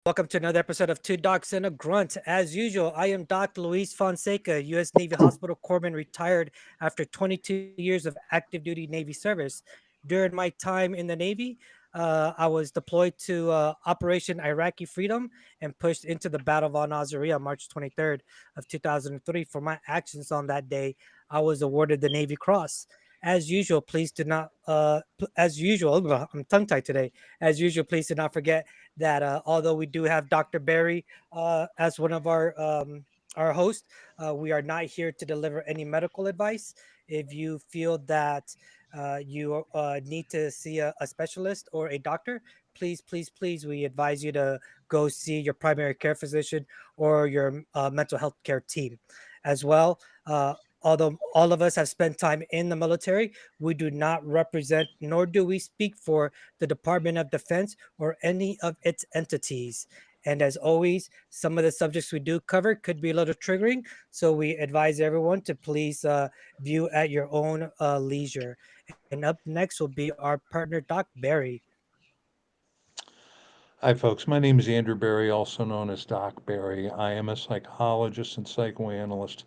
Welcome to another episode of Two Docs and a Grunt. As usual, I am Doc Luis Fonseca, U.S. Navy Hospital Corpsman, retired after 22 years of active duty Navy service. During my time in the Navy, I was deployed to Operation Iraqi Freedom and pushed into the Battle of Al Naziriyah on March 23rd of 2003. For my actions on that day, I was awarded the Navy Cross. As usual, please do not. As usual, I'm tongue tied today. As usual, please do not forget that although we do have Dr. Barry as one of our hosts, we are not here to deliver any medical advice. If you feel that you need to see a specialist or a doctor, please, we advise you to go see your primary care physician or your mental health care team as well. Although all of us have spent time in the military, we do not represent nor do we speak for the Department of Defense or any of its entities. And as always, some of the subjects we do cover could be a little triggering. So we advise everyone to please view at your own leisure. And up next will be our partner, Doc Barry. Hi, folks. My name is Andrew Barry, also known as Doc Barry. I am a psychologist and psychoanalyst,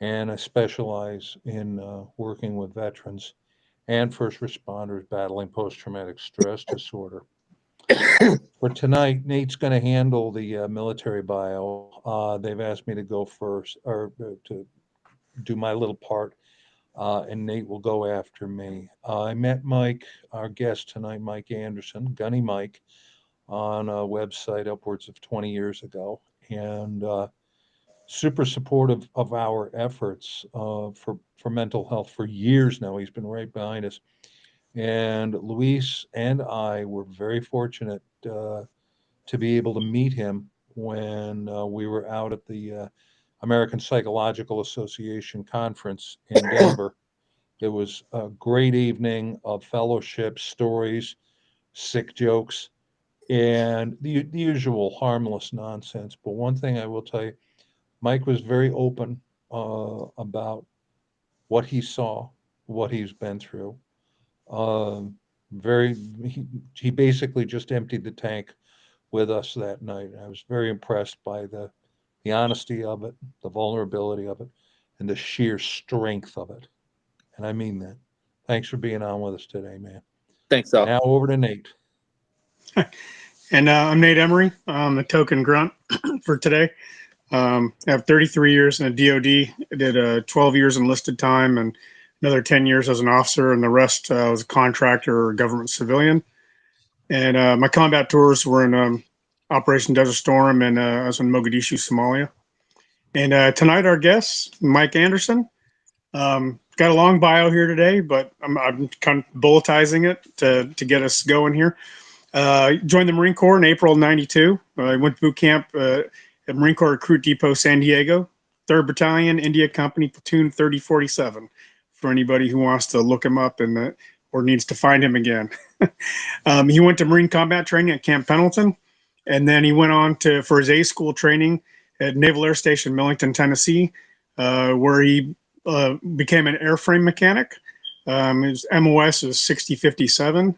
and I specialize in working with veterans and first responders battling post traumatic stress disorder. For tonight, Nate's going to handle the military bio. They've asked me to go first or to do my little part, and Nate will go after me. I met Mike, our guest tonight, Mike Anderson, Gunny Mike, on a website upwards of 20 years ago, and super supportive of our efforts for mental health for years now. He's been right behind us, and Luis and I were very fortunate to be able to meet him when we were out at the American Psychological Association conference in Denver. It was a great evening of fellowship, stories, sick jokes, and the usual harmless nonsense. But one thing I will tell you, Mike was very open about what he saw, what he's been through. Um, very, he basically just emptied the tank with us that night. I was very impressed by the honesty of it, the vulnerability of it, and the sheer strength of it. And I mean that. Thanks for being on with us today, man. Thanks, Doc. Now over to Nate. And I'm Nate Emery. I'm the token grunt for today. I have 33 years in the DoD. I did 12 years enlisted time and another 10 years as an officer, and the rest was a contractor or government civilian. And my combat tours were in Operation Desert Storm, and I was in Mogadishu, Somalia. And tonight, our guest, Mike Anderson. Got a long bio here today, but I'm kind of bulletizing it to get us going here. Joined the Marine Corps in April '92. I went to boot camp at Marine Corps Recruit Depot, San Diego, 3rd Battalion, India Company, Platoon 3047, for anybody who wants to look him up and or needs to find him again. He went to Marine Combat Training at Camp Pendleton, and then he went on for his A school training at Naval Air Station, Millington, Tennessee, where he became an airframe mechanic. His MOS is 6057.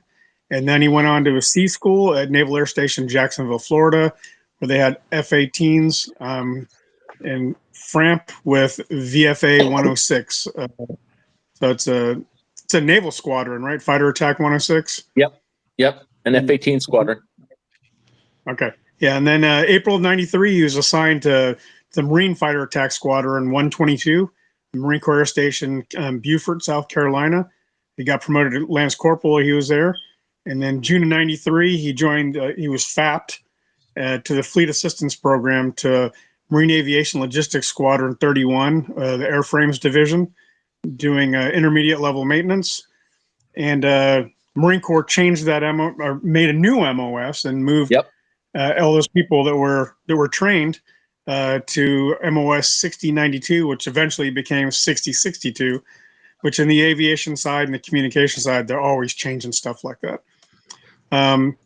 And then he went on to a C school at Naval Air Station, Jacksonville, Florida, where they had F-18s and FRAMP with VFA 106. So it's a naval squadron, right? Fighter Attack 106? Yep. An F-18 squadron. Okay. Yeah, and then April of '93, he was assigned to the Marine Fighter Attack Squadron 122, Marine Corps Air Station, Beaufort, South Carolina. He got promoted to Lance Corporal. He was there. And then June of '93, he joined, he was FAP'd to the Fleet Assistance Program to Marine Aviation Logistics Squadron 31, the Airframes Division, doing intermediate level maintenance. And Marine Corps changed that or made a new MOS and moved all those people that were trained to MOS 6092, which eventually became 6062, which in the aviation side and the communication side, they're always changing stuff like that.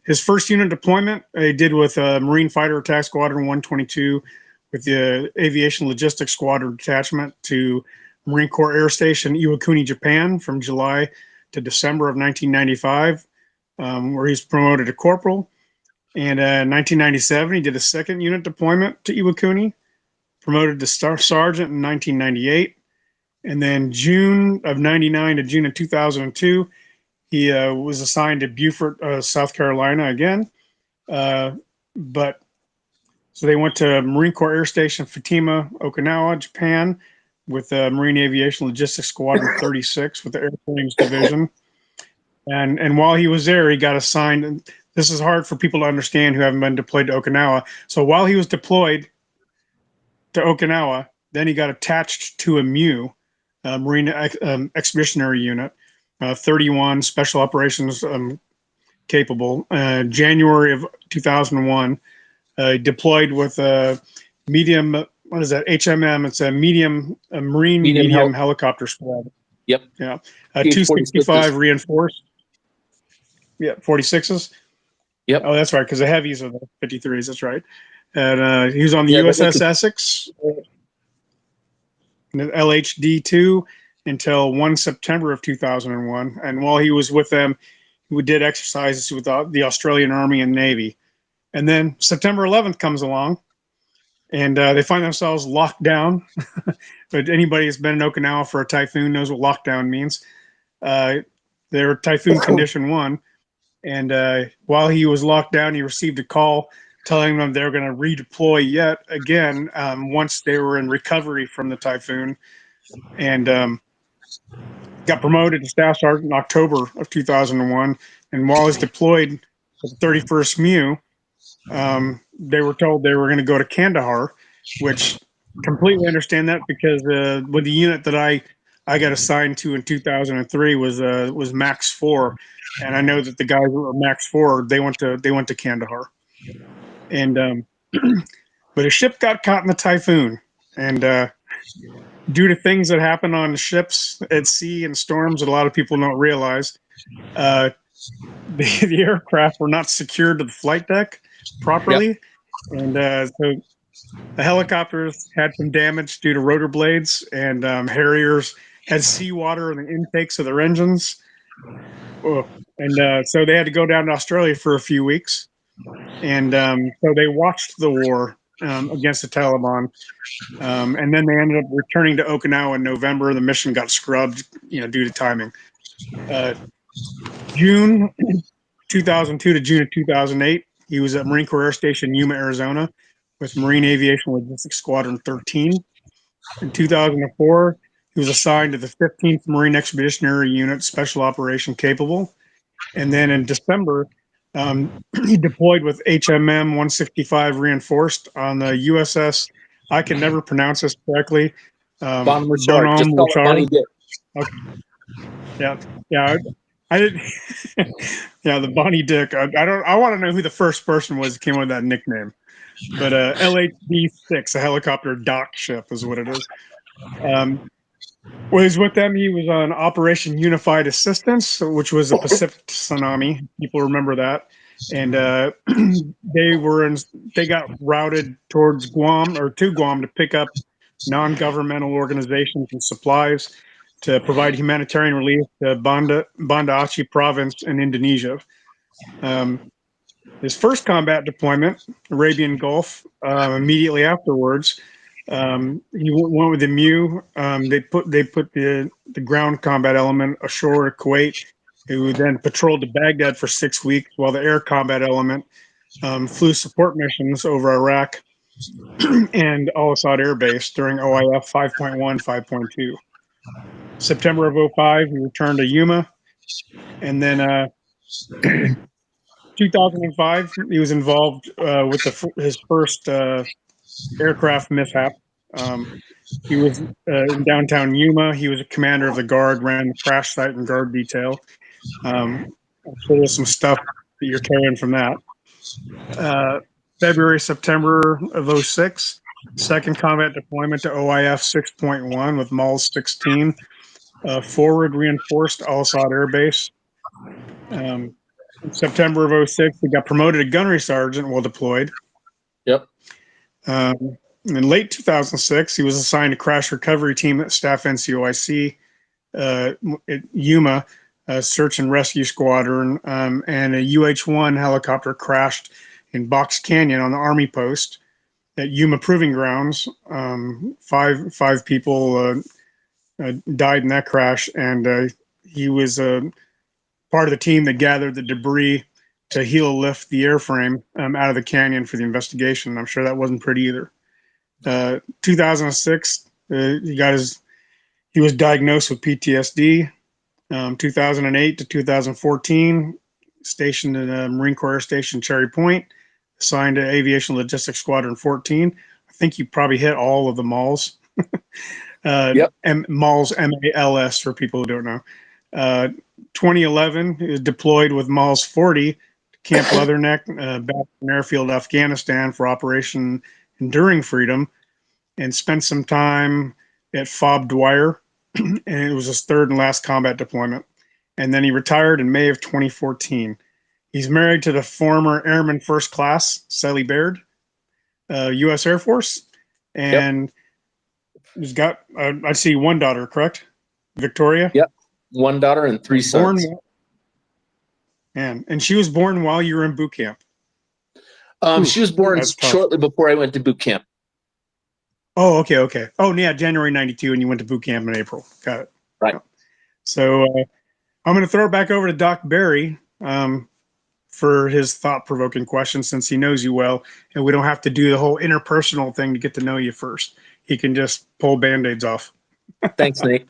His first unit deployment he did with Marine Fighter Attack Squadron 122 with the Aviation Logistics Squadron Detachment to Marine Corps Air Station Iwakuni, Japan from July to December of 1995, where he's promoted to corporal. And in 1997, he did a second unit deployment to Iwakuni, promoted to sergeant in 1998. And then June of 99 to June of 2002, he was assigned to Beaufort, South Carolina again. But so they went to Marine Corps Air Station Fatima, Okinawa, Japan, with Marine Aviation Logistics Squadron 36 with the Airplanes Division. And while he was there, he got assigned. And this is hard for people to understand who haven't been deployed to Okinawa. So while he was deployed to Okinawa, then he got attached to a MU, Marine Expeditionary Unit, 31 Special Operations capable. January of 2001, deployed with a medium, what is that, HMM? It's a Marine medium helicopter squad. Yep. Yeah. 265 reinforced. Yeah, 46s. Yep. Oh, that's right, because the heavies are the 53s. That's right. And he was on the USS Essex, the LHD-2, until 1 September of 2001. And while he was with them, he did exercises with the Australian Army and Navy. And then September 11th comes along, and they find themselves locked down. But anybody who's been in Okinawa for a typhoon knows what lockdown means. They're Typhoon Condition 1. And while he was locked down, he received a call telling them they're going to redeploy yet again once they were in recovery from the typhoon. And got promoted to Staff Sergeant in October of 2001. And while he's deployed with the 31st MU, they were told they were going to go to Kandahar, which completely understand that because with the unit that I got assigned to in 2003 was Max 4, and I know that the guys who were Max 4 they went to Kandahar, and but a ship got caught in the typhoon, and due to things that happen on the ships at sea and storms that a lot of people don't realize, the aircraft were not secured to the flight deck properly. Yep. And so the helicopters had some damage due to rotor blades, and Harriers had seawater in the intakes of their engines. Oh. And so they had to go down to Australia for a few weeks. And so they watched the war against the Taliban. And then they ended up returning to Okinawa in November. The mission got scrubbed, due to timing. June 2002 to June of 2008, he was at Marine Corps Air Station Yuma, Arizona, with Marine Aviation Logistics Squadron 13. In 2004, he was assigned to the 15th Marine Expeditionary Unit, Special Operation Capable. And then in December, he deployed with HMM 165 Reinforced on the USS, I can never pronounce this correctly. Bonhomme Richard. Just call it Bonnie Dick. Okay. Yeah. I didn't. Yeah, the Bonnie Dick. I want to know who the first person was that came up with that nickname. But LHD-6, a helicopter dock ship, is what it is. When he was with them, he was on Operation Unified Assistance, which was a Pacific tsunami. People remember that. And they got routed towards Guam or to Guam to pick up non-governmental organizations and supplies to provide humanitarian relief to Banda Aceh province in Indonesia. His first combat deployment, Arabian Gulf, immediately afterwards, he went with the MU. They put the ground combat element ashore at Kuwait, who then patrolled to Baghdad for 6 weeks, while the air combat element flew support missions over Iraq and Al Asad Air Base during OIF 5.1, 5.2. September of 2005, he returned to Yuma, and then 2005, he was involved with his first aircraft mishap. He was in downtown Yuma. He was a commander of the guard, ran the crash site and guard detail. I'm sure there's some stuff that you're carrying from that. February, September of 2006, second combat deployment to OIF 6.1 with MALS 16, forward reinforced Al Asad Air Base. In September of 2006, he got promoted to gunnery sergeant while deployed. Yep. In late 2006, he was assigned to crash recovery team at Staff NCOIC at Yuma, search and rescue squadron, and a UH-1 helicopter crashed in Box Canyon on the Army post at Yuma Proving Grounds. Five people died in that crash, and he was part of the team that gathered the debris to heel lift the airframe out of the canyon for the investigation. I'm sure that wasn't pretty either. 2006, he was diagnosed with PTSD. 2008 to 2014, stationed in Marine Corps Air Station Cherry Point, assigned to Aviation Logistics Squadron 14. I think you probably hit all of the MALS. Yep. MALS, MALS for people who don't know. 2011 is deployed with MALS 40 to Camp Leatherneck, back in Airfield, Afghanistan for Operation Enduring Freedom, and spent some time at FOB Dwyer, and it was his third and last combat deployment. And then he retired in May of 2014. He's married to the former Airman First Class, Sally Baird, U.S. Air Force, and he's got, I see one daughter, correct? Victoria? Yep. One daughter and three sons. And she was born while you were in boot camp. She was born shortly before I went to boot camp. Oh, okay. Oh, yeah, January 92, and you went to boot camp in April. Got it. Right. So I'm going to throw it back over to Doc Barry for his thought-provoking question, since he knows you well, and we don't have to do the whole interpersonal thing to get to know you first. He can just pull Band-Aids off. Thanks, Nate.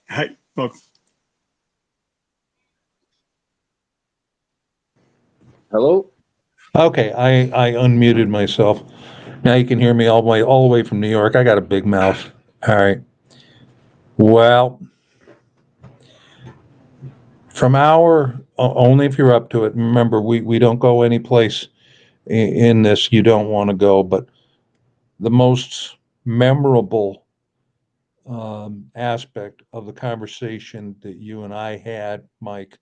Hi, welcome. Hello? Okay, I unmuted myself. Now you can hear me all the way from New York. I got a big mouth. All right. Well, from only if you're up to it. Remember, we don't go any place in this you don't want to go, but the most memorable aspect of the conversation that you and I had, Mike,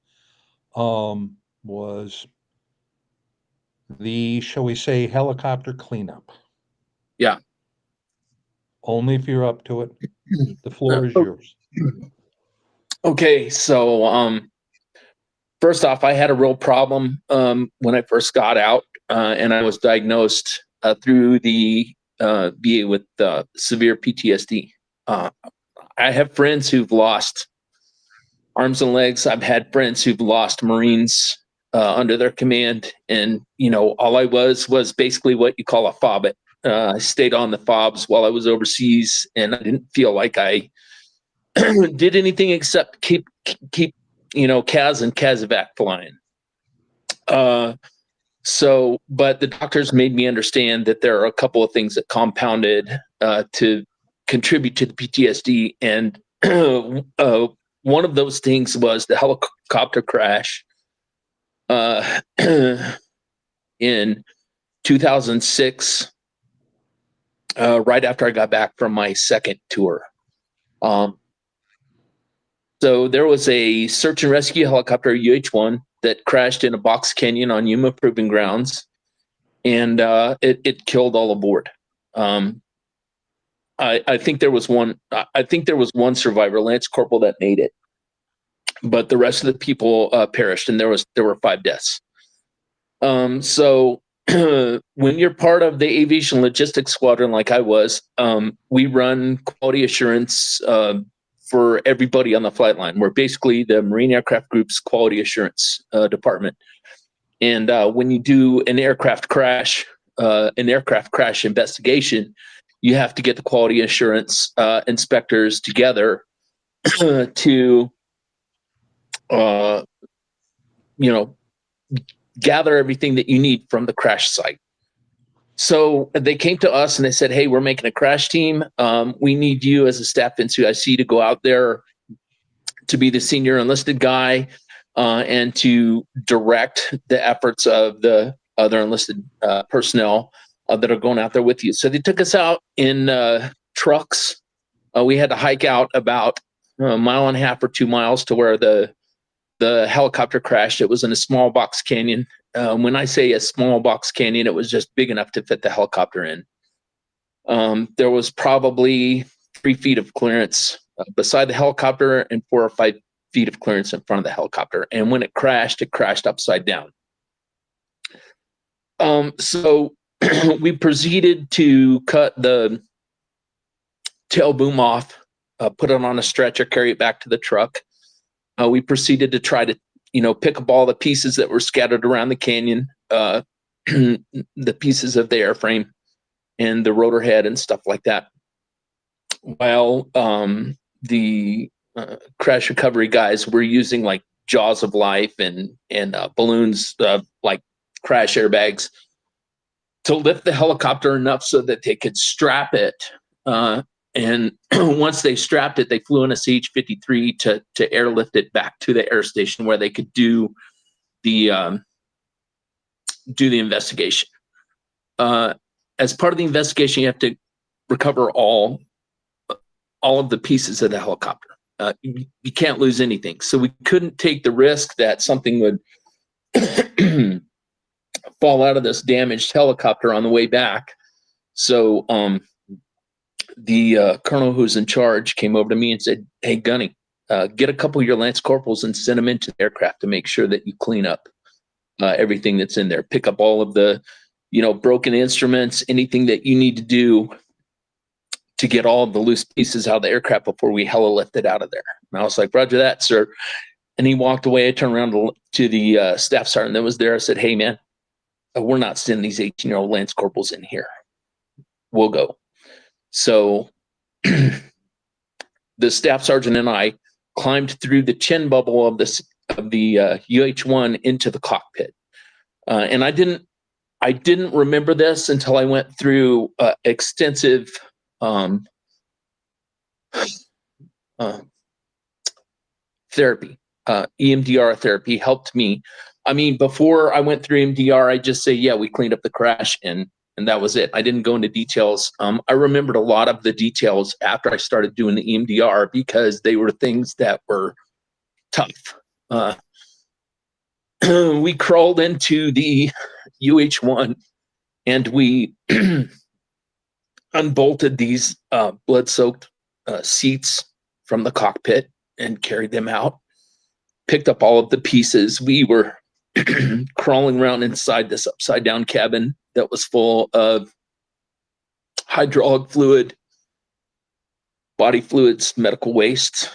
was the, shall we say, helicopter cleanup. Yeah. Only if you're up to it. The floor is yours. Okay, so first off, I had a real problem when I first got out, and I was diagnosed through the VA with severe PTSD. I have friends who've lost arms and legs. I've had friends who've lost Marines under their command, and all I was basically what you call a FOB. I stayed on the FOBs while I was overseas, and I didn't feel like I did anything except keep CAS and CASEVAC flying. But the doctors made me understand that there are a couple of things that compounded to contribute to the PTSD, and one of those things was the helicopter crash in 2006, right after I got back from my second tour. So there was a search and rescue helicopter, UH-1, that crashed in a box canyon on Yuma Proving Grounds, and it killed all aboard. I think there was one. I think there was one survivor, Lance Corporal, that made it, but the rest of the people perished, and there were 5 deaths. So when you're part of the Aviation Logistics Squadron, like I was, we run quality assurance for everybody on the flight line. We're basically the Marine Aircraft Group's quality assurance department. And when you do an aircraft crash investigation, you have to get the quality assurance inspectors together to, gather everything that you need from the crash site. So they came to us and they said, "Hey, we're making a crash team. We need you as a staff NCOIC to go out there to be the senior enlisted guy and to direct the efforts of the other enlisted personnel that are going out there with you." So they took us out in trucks. We had to hike out about a mile and a half or 2 miles to where the helicopter crashed. It was in a small box canyon. When I say a small box canyon, it was just big enough to fit the helicopter in. There was probably 3 feet of clearance beside the helicopter and 4 or 5 feet of clearance in front of the helicopter. And when it crashed upside down. So we proceeded to cut the tail boom off, put it on a stretcher, carry it back to the truck. We proceeded to try to, pick up all the pieces that were scattered around the canyon, the pieces of the airframe and the rotor head and stuff like that. While the crash recovery guys were using like jaws of life and balloons, like crash airbags, to lift the helicopter enough so that they could strap it. And once they strapped it, they flew in a CH-53 to airlift it back to the air station where they could do the investigation. As part of the investigation, you have to recover all of the pieces of the helicopter. You can't lose anything. So we couldn't take the risk that something would fall out of this damaged helicopter on the way back. So the colonel who's in charge came over to me and said, "Hey, Gunny, get a couple of your lance corporals and send them into the aircraft to make sure that you clean up everything that's in there. Pick up all of the, broken instruments, anything that you need to do to get all of the loose pieces out of the aircraft before we heli-lift it out of there." And I was like, "Roger that, sir." And he walked away. I turned around to the staff sergeant that was there. I said, "Hey, man, we're not sending these 18-year-old lance corporals in here. We'll go." So the staff sergeant and I climbed through the chin bubble of the UH-1 into the cockpit. And I didn't remember this until I went through extensive therapy. EMDR therapy helped me. I mean, before I went through EMDR, I just say, yeah, we cleaned up the crash and that was it. I didn't go into details. I remembered a lot of the details after I started doing the EMDR because they were things that were tough. We crawled into the UH-1 and we unbolted these blood-soaked seats from the cockpit and carried them out, picked up all of the pieces. We were crawling around inside this upside-down cabin that was full of hydraulic fluid, body fluids, medical waste,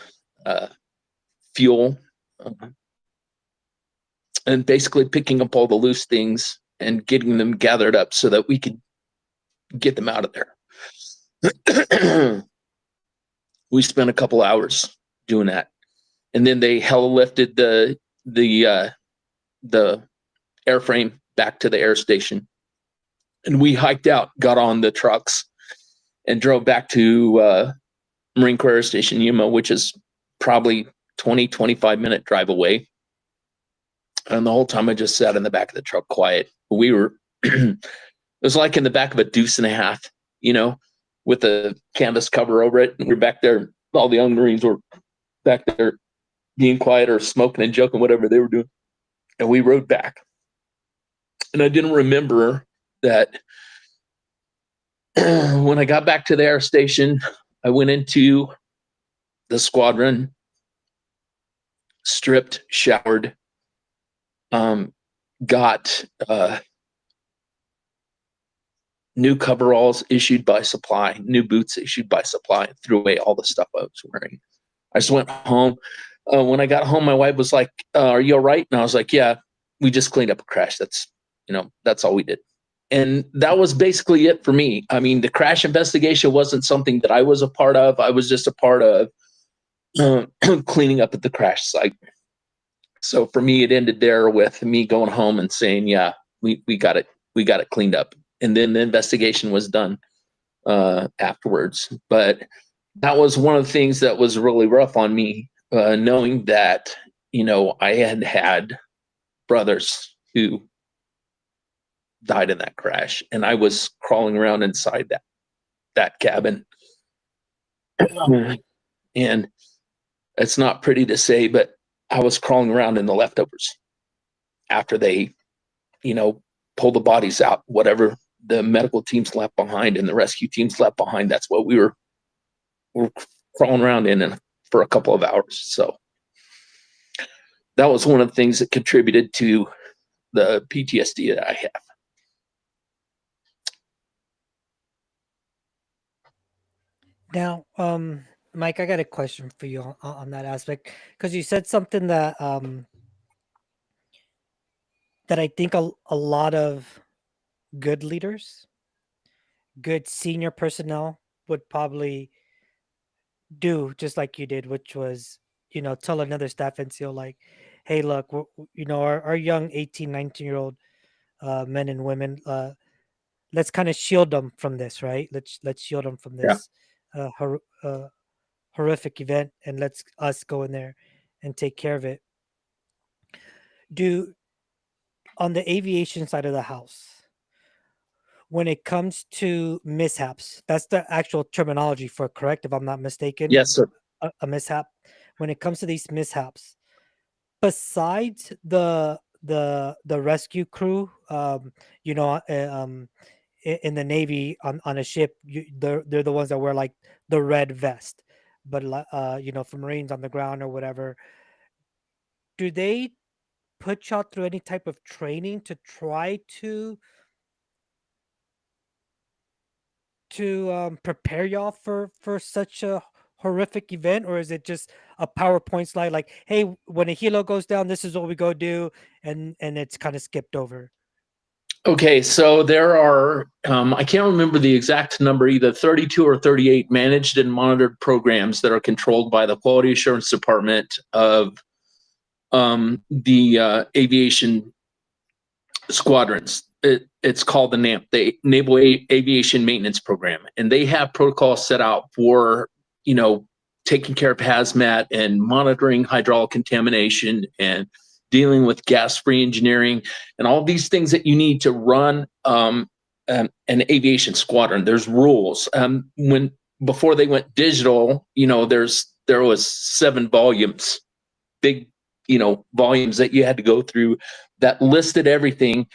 fuel, and basically picking up all the loose things and getting them gathered up so that we could get them out of there. We spent a couple hours doing that, and then they heli-lifted the airframe back to the air station, and we hiked out, got on the trucks, and drove back to Marine Corps Air Station Yuma, which is probably 25-minute drive away. And the whole time I just sat in the back of the truck quiet. We were it was like in the back of a deuce and a half, with a canvas cover over it. And we were back there. All the young Marines were back there being quiet or smoking and joking, whatever they were doing. And we rode back. And I didn't remember that when I got back to the air station, I went into the squadron, stripped, showered, got new coveralls issued by supply, new boots issued by supply, threw away all the stuff I was wearing. I just went home. When I got home, my wife was like, "Are you all right?" And I was like, "Yeah, we just cleaned up a crash. That's all we did." And that was basically it for me. I mean, the crash investigation wasn't something that I was a part of. I was just a part of cleaning up at the crash site. So for me, it ended there with me going home and saying, "Yeah, we got it cleaned up." And then the investigation was done afterwards. But that was one of the things that was really rough on me, knowing that, I had brothers who died in that crash, and I was crawling around inside that cabin. And it's not pretty to say, but I was crawling around in the leftovers after they, pulled the bodies out, whatever the medical teams left behind and the rescue teams left behind. That's what we were crawling around in for a couple of hours. So that was one of the things that contributed to the PTSD that I have. Now, Mike, I got a question for you on that aspect because you said something that that I think a lot of good leaders, good senior personnel would probably do just like you did, which was, tell another staff NCO like, hey, look, our young 18, 19-year-old men and women, let's kind of shield them from this, right? Let's shield them from Yeah. this horrific event, and let's us go in there and take care of it. Do on the aviation side of the house, when it comes to mishaps, that's the actual terminology for it, correct? If I'm not mistaken, Yes, sir. a mishap. When it comes to these mishaps, besides the rescue crew, in the Navy on a ship, they're the ones that wear like the red vest. But for Marines on the ground or whatever, do they put y'all through any type of training to try to prepare y'all for such a horrific event, or is it just a PowerPoint slide like, hey, when a helo goes down, this is what we go do, and it's kind of skipped over? Okay, so there are, I can't remember the exact number, either 32 or 38 managed and monitored programs that are controlled by the Quality Assurance Department of the aviation squadrons. It's called the NAMP, the Naval Aviation Maintenance Program, and they have protocols set out for, taking care of hazmat and monitoring hydraulic contamination and dealing with gas-free engineering and all these things that you need to run an aviation squadron. There's rules. When before they went digital, there was 7 volumes, big, volumes that you had to go through that listed everything.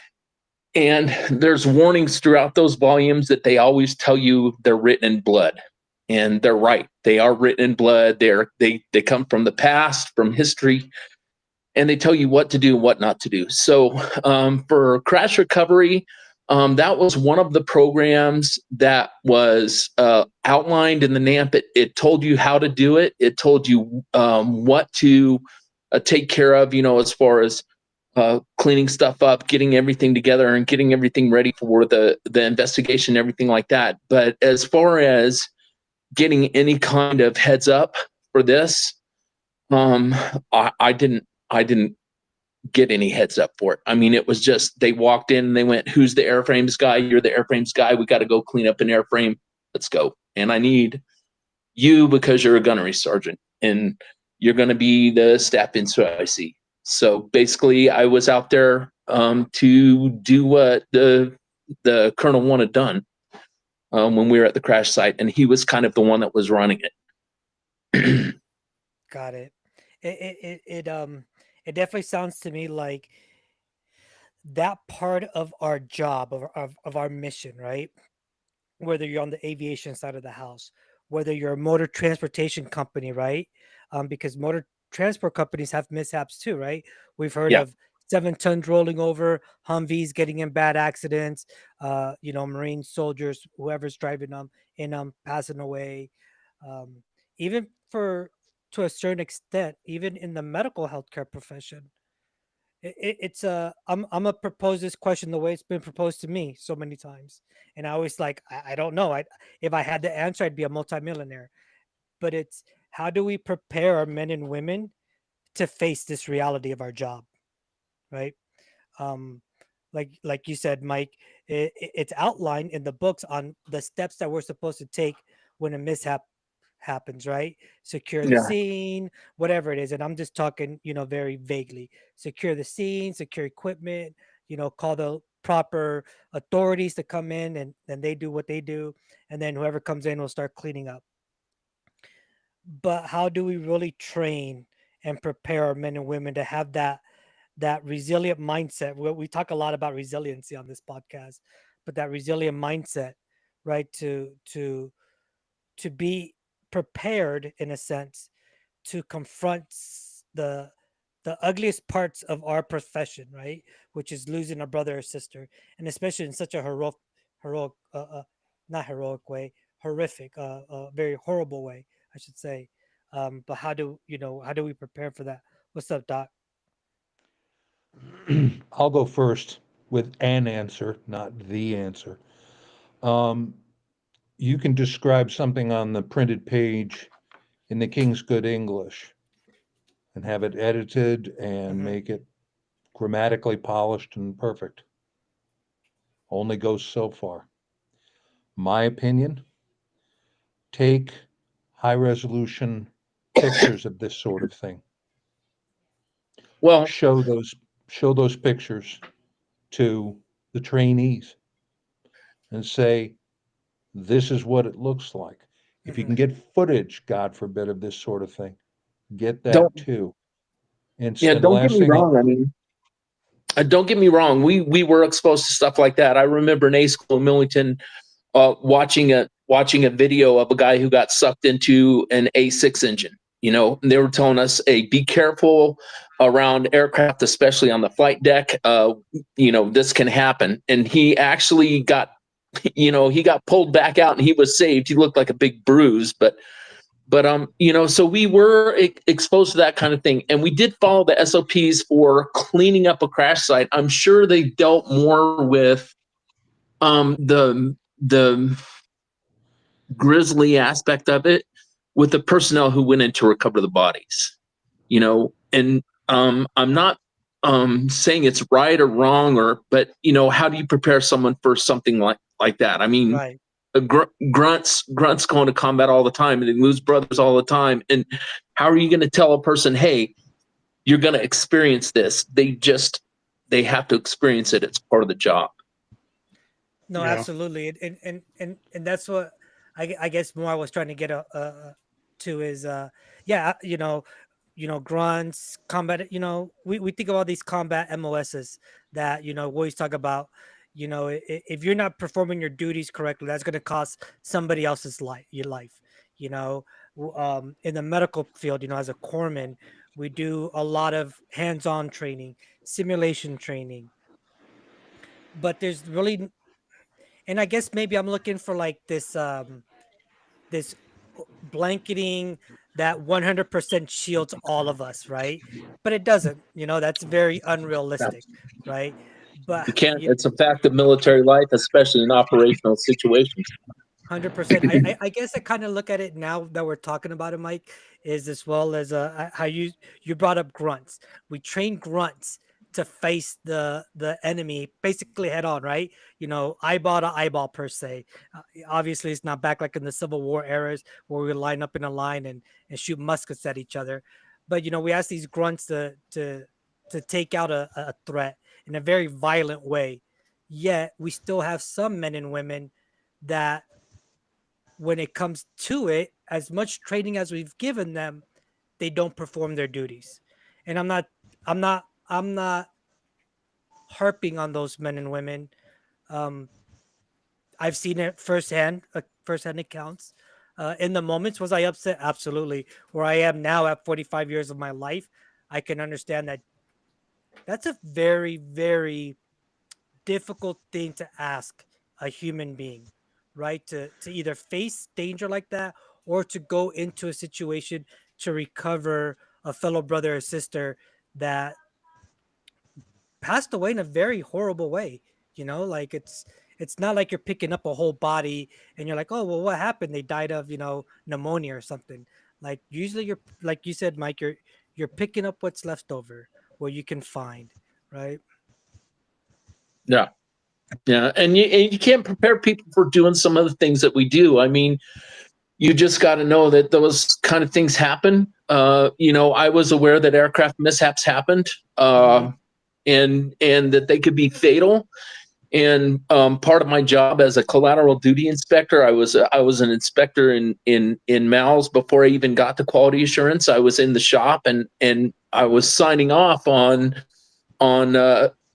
And there's warnings throughout those volumes that they always tell you they're written in blood. And they're right. They are written in blood. They come from the past, from history, and they tell you what to do and what not to do. So for crash recovery, that was one of the programs that was outlined in the NAMP. It told you how to do it. It told you what to take care of, as far as cleaning stuff up, getting everything together, and getting everything ready for the investigation, everything like that. But as far as getting any kind of heads up for this, I didn't get any heads up for it. I mean, it was just they walked in and they went, "Who's the airframes guy? You're the airframes guy. We got to go clean up an airframe. Let's go. And I need you because you're a gunnery sergeant and you're going to be the staff NCOIC." So basically, I was out there to do what the colonel wanted done when we were at the crash site, and he was kind of the one that was running it. Got it. It definitely sounds to me like that part of our job, of our mission, right? Whether you're on the aviation side of the house, whether you're a motor transportation company, right? Because motor transport companies have mishaps too, right? We've heard Yeah. of 7 tons rolling over, Humvees getting in bad accidents, Marine soldiers, whoever's driving them, and passing away. Even to a certain extent, even in the medical healthcare profession, it's I'm gonna propose this question the way it's been proposed to me so many times, and I always like, I don't know. If I had the answer, I'd be a multimillionaire. But it's, how do we prepare our men and women to face this reality of our job, right? Um, like you said, Mike, it's outlined in the books on the steps that we're supposed to take when a mishap happens, right? Secure the Yeah. scene, whatever it is. And I'm just talking, very vaguely. Secure the scene, secure equipment, call the proper authorities to come in, and then they do what they do. And then whoever comes in will start cleaning up. But how do we really train and prepare our men and women to have that resilient mindset? We talk a lot about resiliency on this podcast, but that resilient mindset, right? To be prepared in a sense to confront the ugliest parts of our profession, right? Which is losing a brother or sister, and especially in such a heroic, not heroic way, horrific, a very horrible way, I should say. But how do we prepare for that? What's up, Doc? I'll go first with an answer, not the answer. Um, you can describe something on the printed page in the King's Good English and have it edited and Mhm. make it grammatically polished and perfect. Only goes so far. My opinion, take high resolution pictures of this sort of thing. Well, Show those pictures to the trainees and say, this is what it looks like. If you can Mhm. get footage, God forbid, of this sort of thing, get that don't too. And, yeah, and the don't get last me thing wrong. I mean, don't get me wrong. We were exposed to stuff like that. I remember in A school in Millington, watching a video of a guy who got sucked into an A6 engine. You know, and they were telling us, "Hey, be careful around aircraft, especially on the flight deck. This can happen." And he actually got, he got pulled back out and he was saved. He looked like a big bruise, but so we were exposed to that kind of thing, and we did follow the SOPs for cleaning up a crash site. I'm sure they dealt more with the grisly aspect of it with the personnel who went in to recover the bodies, and I'm not saying it's right or wrong, but how do you prepare someone for something like that? I mean, Right. grunts going to combat all the time, and they lose brothers all the time, and how are you going to tell a person, hey, you're going to experience this? They have to experience it. It's part of the job. No, Yeah. absolutely, and that's what I guess more I was trying to get to is yeah, grunts, combat. We think of all these combat MOSs that we always talk about. If you're not performing your duties correctly, that's going to cost somebody else's your life. In the medical field, as a corpsman, we do a lot of hands-on training, simulation training, but there's really, and I guess maybe I'm looking for like this blanketing that 100% shields all of us, right? But it doesn't. That's very unrealistic, right? But You can't. It's a fact of military life, especially in operational situations. 100%. I guess I kind of look at it now that we're talking about it, Mike, is as well as how you brought up grunts. We train grunts to face the enemy basically head on, right? Eyeball to eyeball per se. Obviously, it's not back like in the Civil War eras where we line up in a line and shoot muskets at each other. But we ask these grunts to take out a threat in a very violent way. Yet we still have some men and women that, when it comes to it, as much training as we've given them, they don't perform their duties. And I'm not harping on those men and women. Um, I've seen it firsthand accounts. In the moments, was I upset? Absolutely. Where I am now at 45 years of my life, I can understand that that's a very, very difficult thing to ask a human being, right? To either face danger like that or to go into a situation to recover a fellow brother or sister that passed away in a very horrible way. Like it's not like you're picking up a whole body and you're like, oh well, what happened? They died of pneumonia or something. Like usually you're, like you said, Mike, you're picking up what's left over, what you can find, right? Yeah. Yeah. And you can't prepare people for doing some of the things that we do. I mean, you just got to know that those kind of things happen. I was aware that aircraft mishaps happened, and that they could be fatal. And part of my job as a collateral duty inspector, I was an inspector in MALS before I even got to quality assurance. I was in the shop and I was signing off on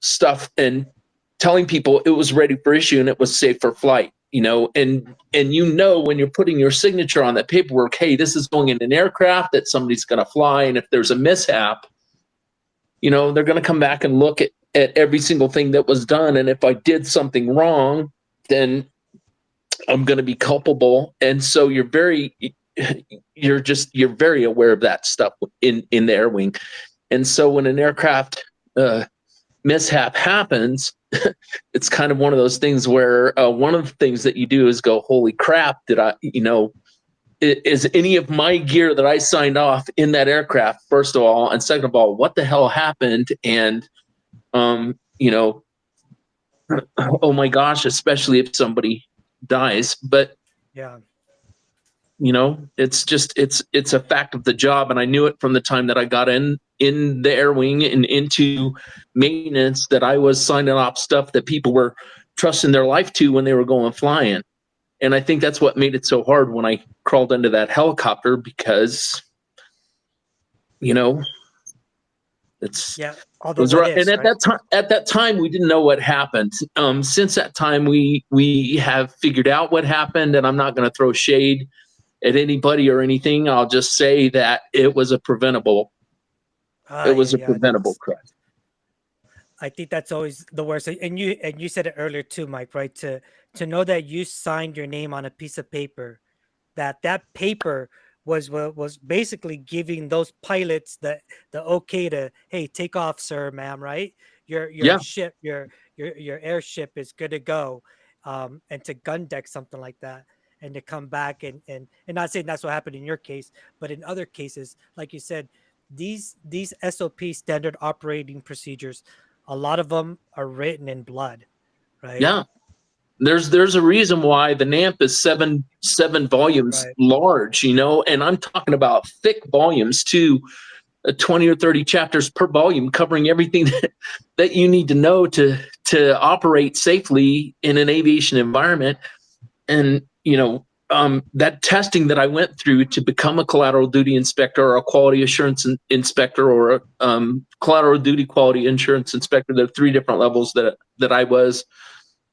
stuff and telling people it was ready for issue and it was safe for flight. And when you're putting your signature on that paperwork, hey, this is going in an aircraft that somebody's going to fly, and if there's a mishap, they're going to come back and look at every single thing that was done. And if I did something wrong, then I'm going to be culpable. And so you're very aware of that stuff in the air wing. And so when an aircraft mishap happens, it's kind of one of those things where one of the things that you do is go, holy crap, did I, is any of my gear that I signed off in that aircraft, first of all, and second of all, what the hell happened? And, oh my gosh, especially if somebody dies. But Yeah. It's a fact of the job. And I knew it from the time that I got in the air wing and into maintenance, that I was signing off stuff that people were trusting their life to when they were going flying. And I think that's what made it so hard when I crawled into that helicopter, because, it's, Yeah. All it the was what right. ifs, And at that time, we didn't know what happened. Since that time, we have figured out what happened, and I'm not going to throw shade at anybody or anything. I'll just say that it was a preventable. It was a preventable crash. I think that's always the worst. And you said it earlier too, Mike, right? To know that you signed your name on a piece of paper, that paper was basically giving those pilots the okay to, hey, take off, sir, ma'am, right? Your ship, your airship is good to go, and to gun deck something like that, and to come back and not saying that's what happened in your case, but in other cases, like you said, these SOP, standard operating procedures, a lot of them are written in blood, right? Yeah. There's a reason why the NAMP is seven volumes large, and I'm talking about thick volumes too, 20 or 30 chapters per volume, covering everything that you need to know to operate safely in an aviation environment. And, that testing that I went through to become a collateral duty inspector or a quality assurance inspector or a collateral duty quality insurance inspector, there are 3 different levels that I was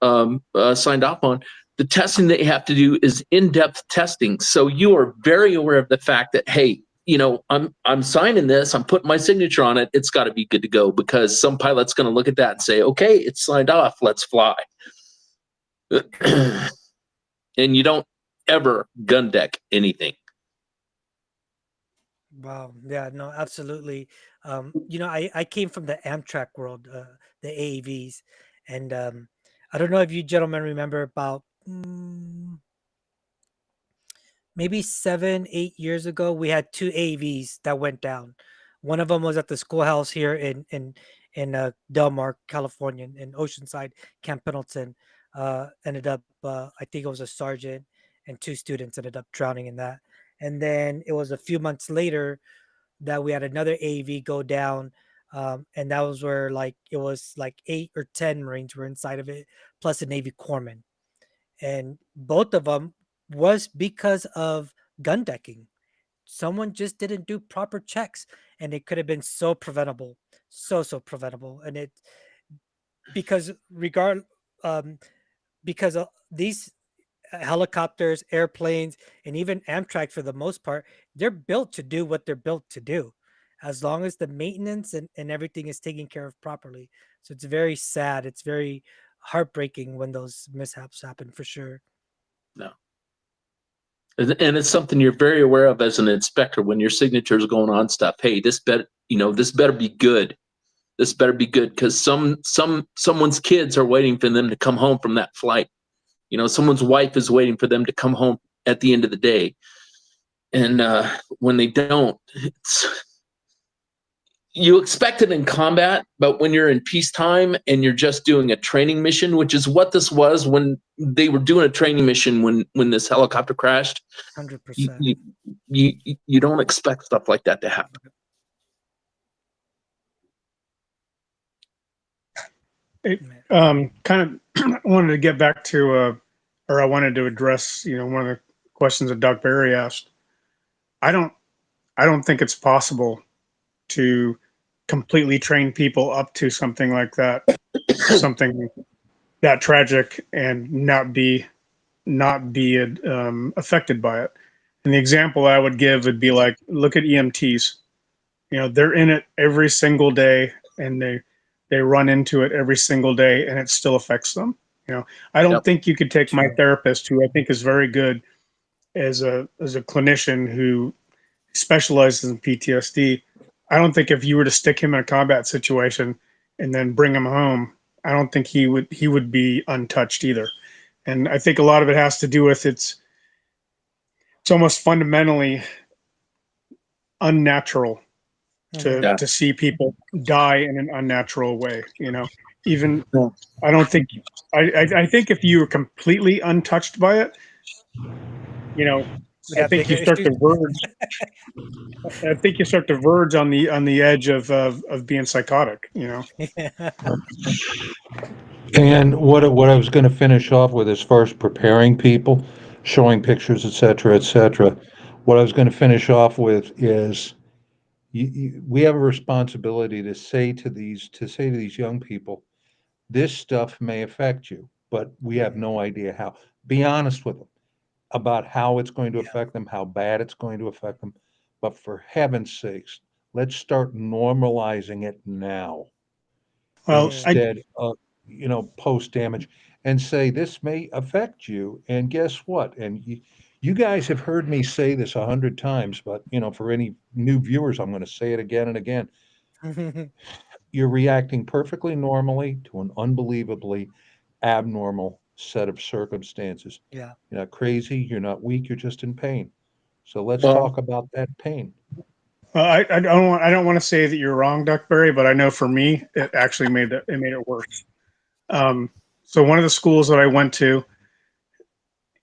signed off on. The testing that you have to do is in-depth testing. So you are very aware of the fact that, hey, I'm signing this, I'm putting my signature on it, it's got to be good to go, because some pilot's going to look at that and say, okay, it's signed off, let's fly. And you don't ever gun deck anything. Wow. Yeah, no, absolutely. I came from the Amtrak world, the AAVs, and I don't know if you gentlemen remember about maybe 7-8 years ago, we had 2 AAVs that went down. One of them was at the schoolhouse here in Del Mar, California, in Oceanside, Camp Pendleton. Ended up, I think it was a sergeant and 2 students ended up drowning in that. And then it was a few months later that we had another AAV go down. And that was where it was 8 or 10 Marines were inside of it, plus a Navy corpsman. And both of them was because of gun decking. Someone just didn't do proper checks, and it could have been so preventable, so preventable. And it because these helicopters, airplanes, and even Amtrak, for the most part, they're built to do what they're built to do, as long as the maintenance and everything is taken care of properly. So it's very sad. It's very heartbreaking when those mishaps happen, for sure. No. And it's something you're very aware of as an inspector when your signature is going on stuff. Hey, this better be good. This better be good, because someone's kids are waiting for them to come home from that flight. Someone's wife is waiting for them to come home at the end of the day. And when they don't, you expect it in combat, but when you're in peacetime and you're just doing a training mission, which is what this was when they were doing a training mission when this helicopter crashed, 100%. You don't expect stuff like that to happen. Kind of wanted to get back to, or I wanted to address, one of the questions that Doc Barry asked. I don't think it's possible to completely train people up to something like that, something that tragic, and not be affected by it. And the example I would give would be look at EMTs. They're in it every single day, and they run into it every single day, and it still affects them. I don't Yep. think you could take my True. therapist, who I think is very good as a clinician who specializes in PTSD. I don't think if you were to stick him in a combat situation and then bring him home, I don't think he would be untouched either. And I think a lot of it has to do with it's almost fundamentally unnatural Mhm. Yeah. to see people die in an unnatural way. Even Yeah. I don't think I think if you were completely untouched by it, We'd I have think bigger you start issues. to verge. I think you start to verge on the edge of being psychotic. And what I was going to finish off with is first preparing people, showing pictures, et cetera, et cetera. What I was going to finish off with is we have a responsibility to say to these young people, this stuff may affect you, but we have no idea how. Be honest with them about how it's going to Yeah. affect them, how bad it's going to affect them. But for heaven's sakes, let's start normalizing it now Well, Mhm. instead of, post damage, and say this may affect you. And guess what? And you guys have heard me say this 100 times, but for any new viewers, I'm going to say it again and again. You're reacting perfectly normally to an unbelievably abnormal set of circumstances. Yeah. You're not crazy, you're not weak, you're just in pain. So let's Well, talk about that pain. I don't want to say that you're wrong, Duckberry, but I know for me it actually made it worse. So one of the schools that I went to,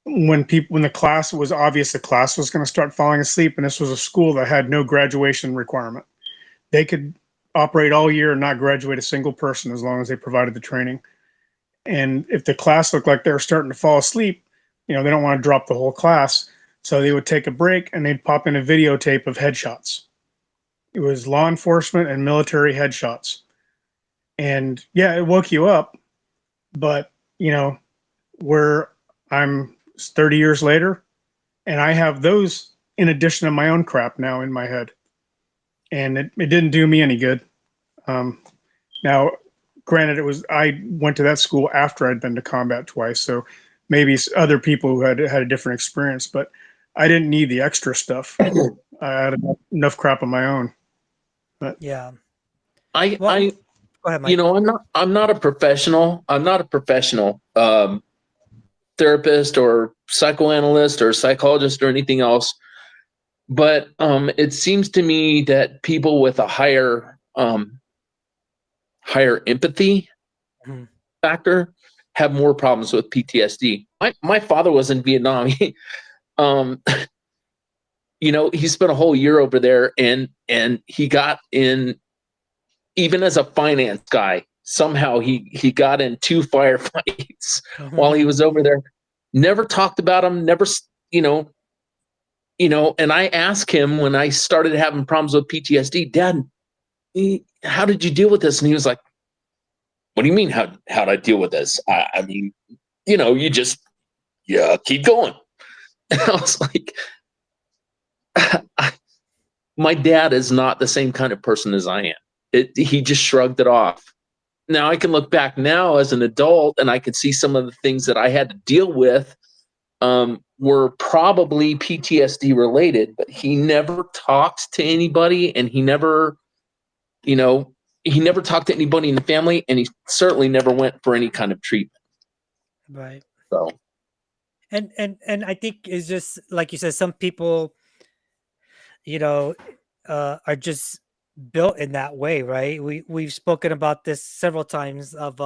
when the class was obvious the class was going to start falling asleep, and this was a school that had no graduation requirement. They could operate all year and not graduate a single person as long as they provided the training. And if the class looked like they were starting to fall asleep, they don't want to drop the whole class. So they would take a break and they'd pop in a videotape of headshots. It was law enforcement and military headshots. And yeah, it woke you up, but where I'm 30 years later, and I have those in addition to my own crap now in my head. And it didn't do me any good. Now, granted, I went to that school after I'd been to combat twice, so maybe other people who had a different experience, but I didn't need the extra stuff. I had enough crap on my own. Yeah. I Well, I go ahead, Mike. I'm not a professional. I'm not a professional therapist or psychoanalyst or psychologist or anything else. But it seems to me that people with a higher empathy Mhm. factor have more problems with PTSD. My father was in Vietnam. Um, he spent a whole year over there, and he got in, even as a finance guy. Somehow he got in 2 firefights while he was over there. Never talked about them. Never, you know. And I asked him when I started having problems with PTSD, Dad, how did you deal with this? And he was like, what do you mean? How did I deal with this? I mean, you just, keep going. And I was like, my dad is not the same kind of person as I am. He just shrugged it off. Now I can look back now as an adult and I can see some of the things that I had to deal with were probably PTSD related, but he never talked to anybody, and he never talked to anybody in the family, and he certainly never went for any kind of treatment. Right. So, And I think it's just like you said, some people, you know, are just built in that way, right? We've spoken about this several times of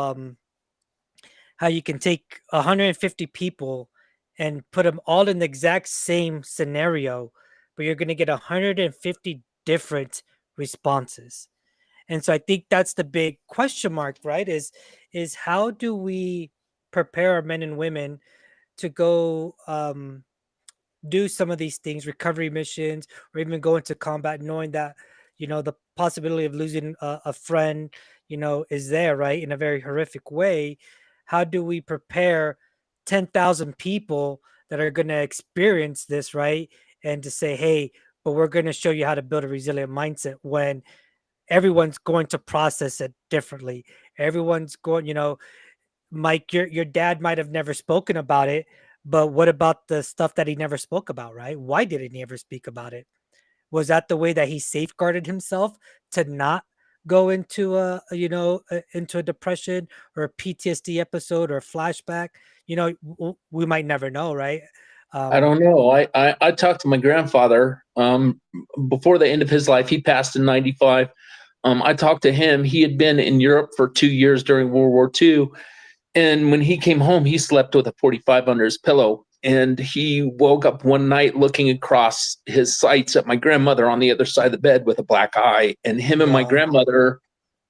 how you can take 150 people and put them all in the exact same scenario, but you're going to get 150 different responses. And so I think that's the big question mark, right? Is how do we prepare our men and women to go do some of these things, recovery missions, or even go into combat, knowing that the possibility of losing a friend, is there, right, in a very horrific way. How do we prepare 10,000 people that are going to experience this, right, and to say, hey, but we're going to show you how to build a resilient mindset when everyone's going to process it differently. Everyone's going, Mike, your dad might have never spoken about it, but what about the stuff that he never spoke about, right? Why didn't he ever speak about it? Was that the way that he safeguarded himself to not go into into a depression or a PTSD episode or a flashback? We might never know, right? I don't know. I talked to my grandfather before the end of his life. He passed in 95. I talked to him. He had been in Europe for 2 years during World War II. And when he came home, he slept with a 45 under his pillow. And he woke up one night looking across his sights at my grandmother on the other side of the bed with a black eye. And him and my grandmother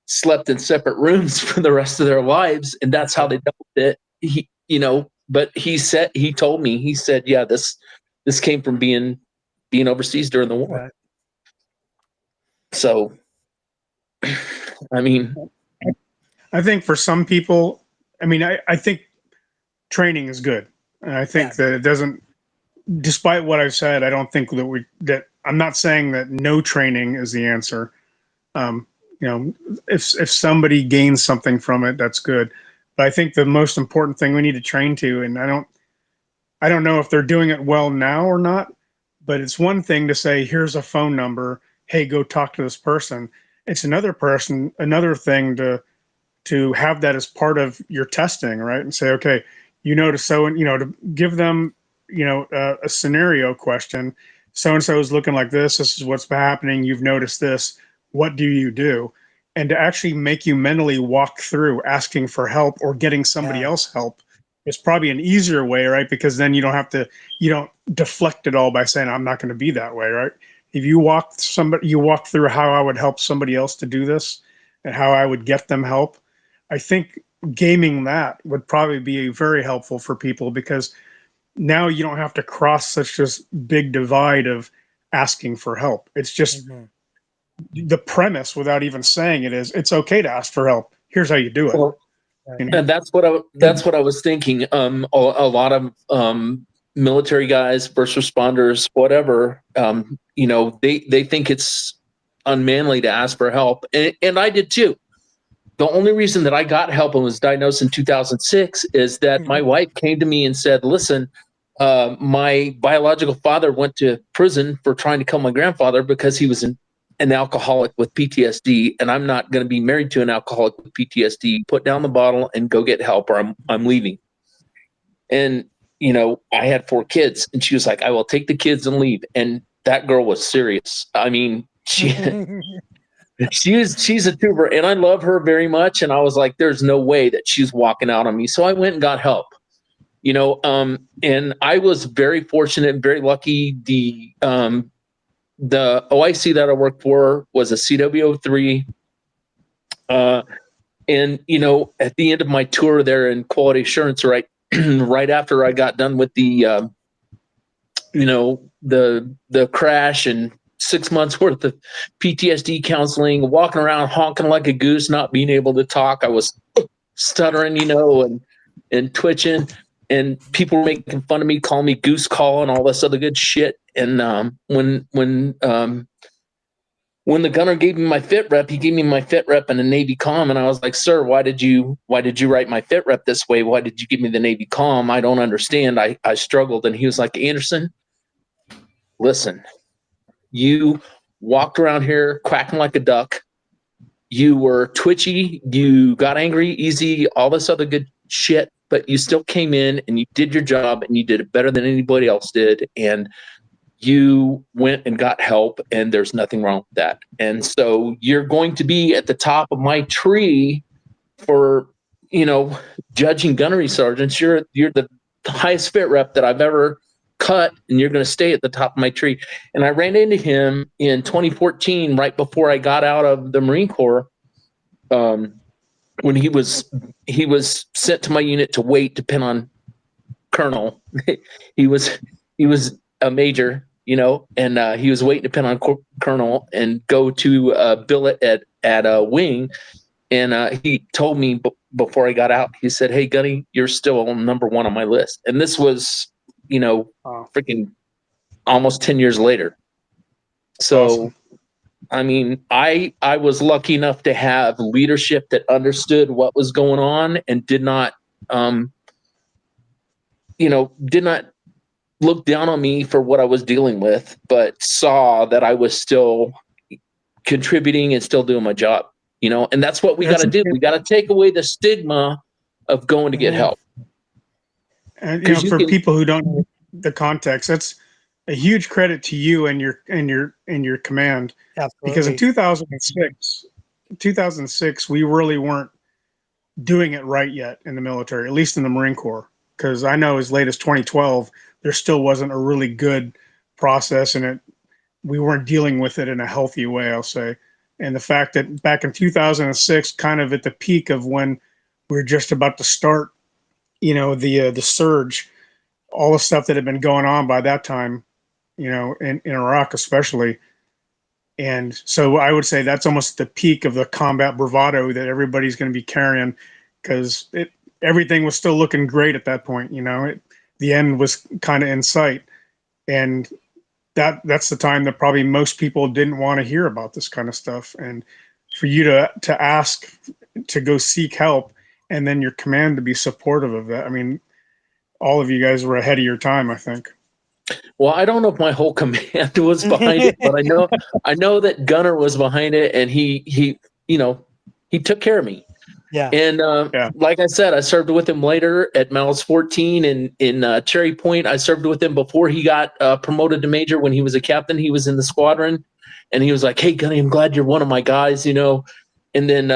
slept in separate rooms for the rest of their lives. And that's how they dealt with it. But he told me, he said, yeah, this came from being overseas during the war. Right. So, I mean, I think for some people, I think training is good. And I think that it doesn't, despite what I've said, I don't think that I'm not saying that no training is the answer. If somebody gains something from it, that's good. But I think the most important thing we need to train to, and I don't know if they're doing it well now or not, but it's one thing to say, here's a phone number. Hey, go talk to this person. It's another thing to have that as part of your testing, right? And say, okay, to give them, a scenario question. So-and-so is looking like this. This is what's happening. You've noticed this. What do you do? And to actually make you mentally walk through asking for help or getting somebody else help is probably an easier way, right? Because then you don't deflect it all by saying, I'm not going to be that way, right? If you walk through how I would help somebody else to do this and how I would get them help. I think gaming that would probably be very helpful for people, because now you don't have to cross such a big divide of asking for help. It's just the premise, without even saying it, is it's okay to ask for help. Here's how you do it. Well, and that's what I was thinking. A lot of military guys, first responders, whatever, they think it's unmanly to ask for help, and I did too. The only reason that I got help and was diagnosed in 2006 is that my wife came to me and said, listen, my biological father went to prison for trying to kill my grandfather because he was an alcoholic with PTSD, and I'm not going to be married to an alcoholic with PTSD. Put down the bottle and go get help, or I'm leaving. And, I had 4 kids, and she was like, I will take the kids and leave. And that girl was serious. I mean, she's a trooper, and I love her very much. And I was like, there's no way that she's walking out on me. So I went and got help, and I was very fortunate and very lucky. The OIC that I worked for was a CW03. And, at the end of my tour there in quality assurance, right after I got done with the crash and 6 months worth of PTSD counseling, walking around honking like a goose, not being able to talk. I was stuttering, and twitching, and people were making fun of me, calling me goose call and all this other good shit. And when the gunner gave me my fit rep, he gave me my fit rep and a Navy comm, and I was like, sir, why did you write my fit rep this way? Why did you give me the Navy comm? I don't understand. I struggled. And he was like, Anderson, listen, you walked around here quacking like a duck. You were twitchy. You got angry easy, all this other good shit, but you still came in and you did your job, and you did it better than anybody else did. And you went and got help, and there's nothing wrong with that. And so you're going to be at the top of my tree for, judging gunnery sergeants. You're the highest fit rep that I've ever cut, and you're going to stay at the top of my tree. And I ran into him in 2014, right before I got out of the Marine Corps, when he was sent to my unit to wait to pin on colonel. he was a major, and he was waiting to pin on colonel and go to billet at a wing. And he told me before I got out, he said, hey, Gunny, you're still number 1 on my list. And this was, freaking almost 10 years later. So, awesome. I mean, I was lucky enough to have leadership that understood what was going on and did not did not look down on me for what I was dealing with, but saw that I was still contributing and still doing my job, and that's what we got to do. We got to take away the stigma of going to get help. And 'Cause you for can- people who don't know the context, that's a huge credit to you and your command. Because in Absolutely. 2006, we really weren't doing it right yet in the military, at least in the Marine Corps. Because I know as late as 2012, there still wasn't a really good process, and we weren't dealing with it in a healthy way, I'll say. And the fact that back in 2006, kind of at the peak of when we were just about to start, the surge, all the stuff that had been going on by that time, in Iraq especially. And so I would say that's almost the peak of the combat bravado that everybody's going to be carrying, because everything was still looking great at that point. The end was kind of in sight, and that's the time that probably most people didn't want to hear about this kind of stuff. And for you to ask to go seek help, and then your command to be supportive of that. I mean, all of you guys were ahead of your time, I think. Well, I don't know if my whole command was behind it, but I know that Gunner was behind it, and he took care of me. Yeah. And Yeah. like I said, I served with him later at Miles 14 in Cherry Point. I served with him before he got promoted to major. When he was a captain, he was in the squadron, and he was like, "Hey, Gunny, I'm glad you're one of my guys," And then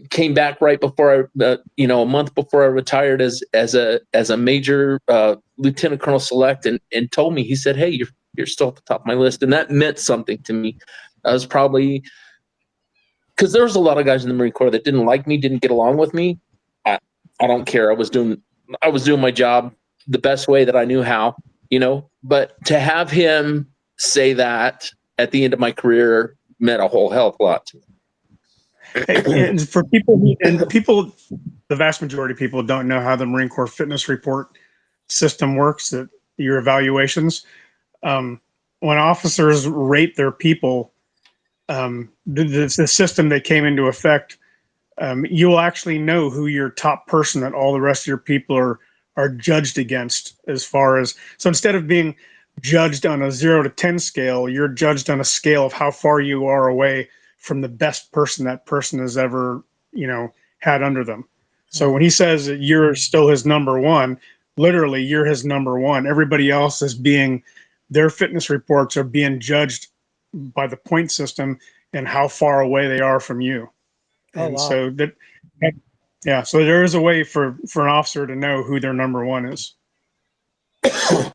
came back right before a month before I retired as a major lieutenant colonel select, and told me, he said, "Hey, you're still at the top of my list," and that meant something to me. I was probably, because there was a lot of guys in the Marine Corps that didn't like me, didn't get along with me. I don't care. I was doing my job the best way that I knew how, But to have him say that at the end of my career meant a whole hell of a lot to me. And for people, the vast majority of people don't know how the Marine Corps fitness report system works, that your evaluations. When officers rate their people, the system that came into effect, you will actually know who your top person that all the rest of your people are judged against, as far as, so instead of being judged on a 0 to 10 scale, you're judged on a scale of how far you are away from the best person that person has ever, had under them. So when he says that you're still his number one, literally you're his number one. Everybody else is their fitness reports are being judged by the point system and how far away they are from you. Oh, And wow. so so there is a way for an officer to know who their number one is. That's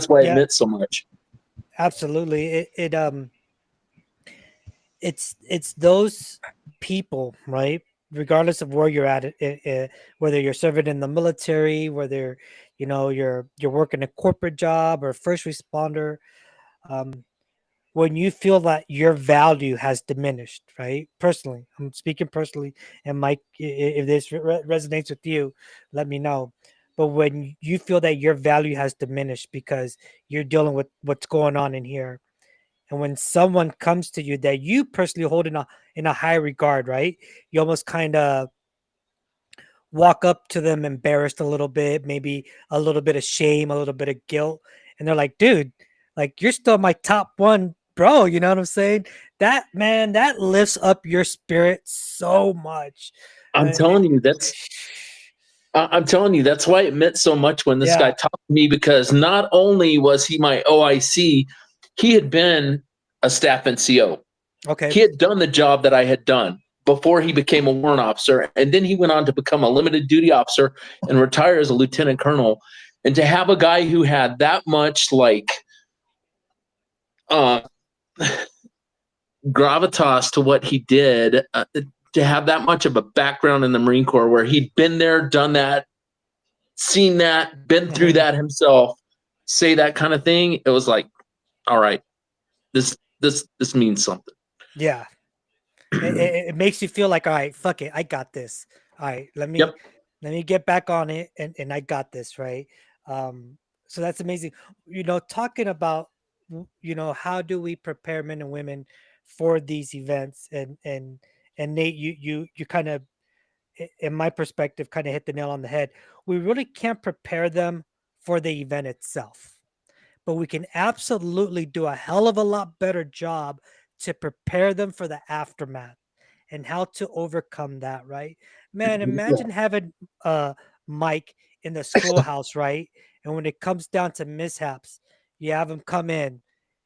why it Yeah. meant so much. Absolutely. It's those people, right? Regardless of where you're at, whether you're serving in the military, whether you're working a corporate job or first responder, when you feel that your value has diminished, right? Personally, I'm speaking personally, and Mike, if this resonates with you, let me know. But when you feel that your value has diminished because you're dealing with what's going on in here, and when someone comes to you that you personally hold in a high regard, right? You almost kind of walk up to them embarrassed a little bit, maybe a little bit of shame, a little bit of guilt, and they're like, "Dude, like you're still my top one, bro." You know what I'm saying? That, man, that lifts up your spirit so much. I'm telling you, I'm telling you, that's why it meant so much when this guy Yeah. talked to me, because not only was he my OIC, he had been a staff NCO. Okay. He had done the job that I had done before he became a warrant officer. And then he went on to become a limited duty officer and retire as a lieutenant colonel. And to have a guy who had that much gravitas to what he did, to have that much of a background in the Marine Corps, where he'd been there, done that, seen that, been through that himself, say that kind of thing, it was like, all right, this means something. Yeah. It makes you feel like, all right, fuck it, I got this. All right, let me get back on it, and I got this, right? So that's amazing. Talking about how do we prepare men and women for these events, and Nate, you kind of in my perspective, kind of hit the nail on the head. We really can't prepare them for the event itself, but we can absolutely do a hell of a lot better job to prepare them for the aftermath and how to overcome that, right? Man, imagine having Mike in the schoolhouse, right? And when it comes down to mishaps, you have him come in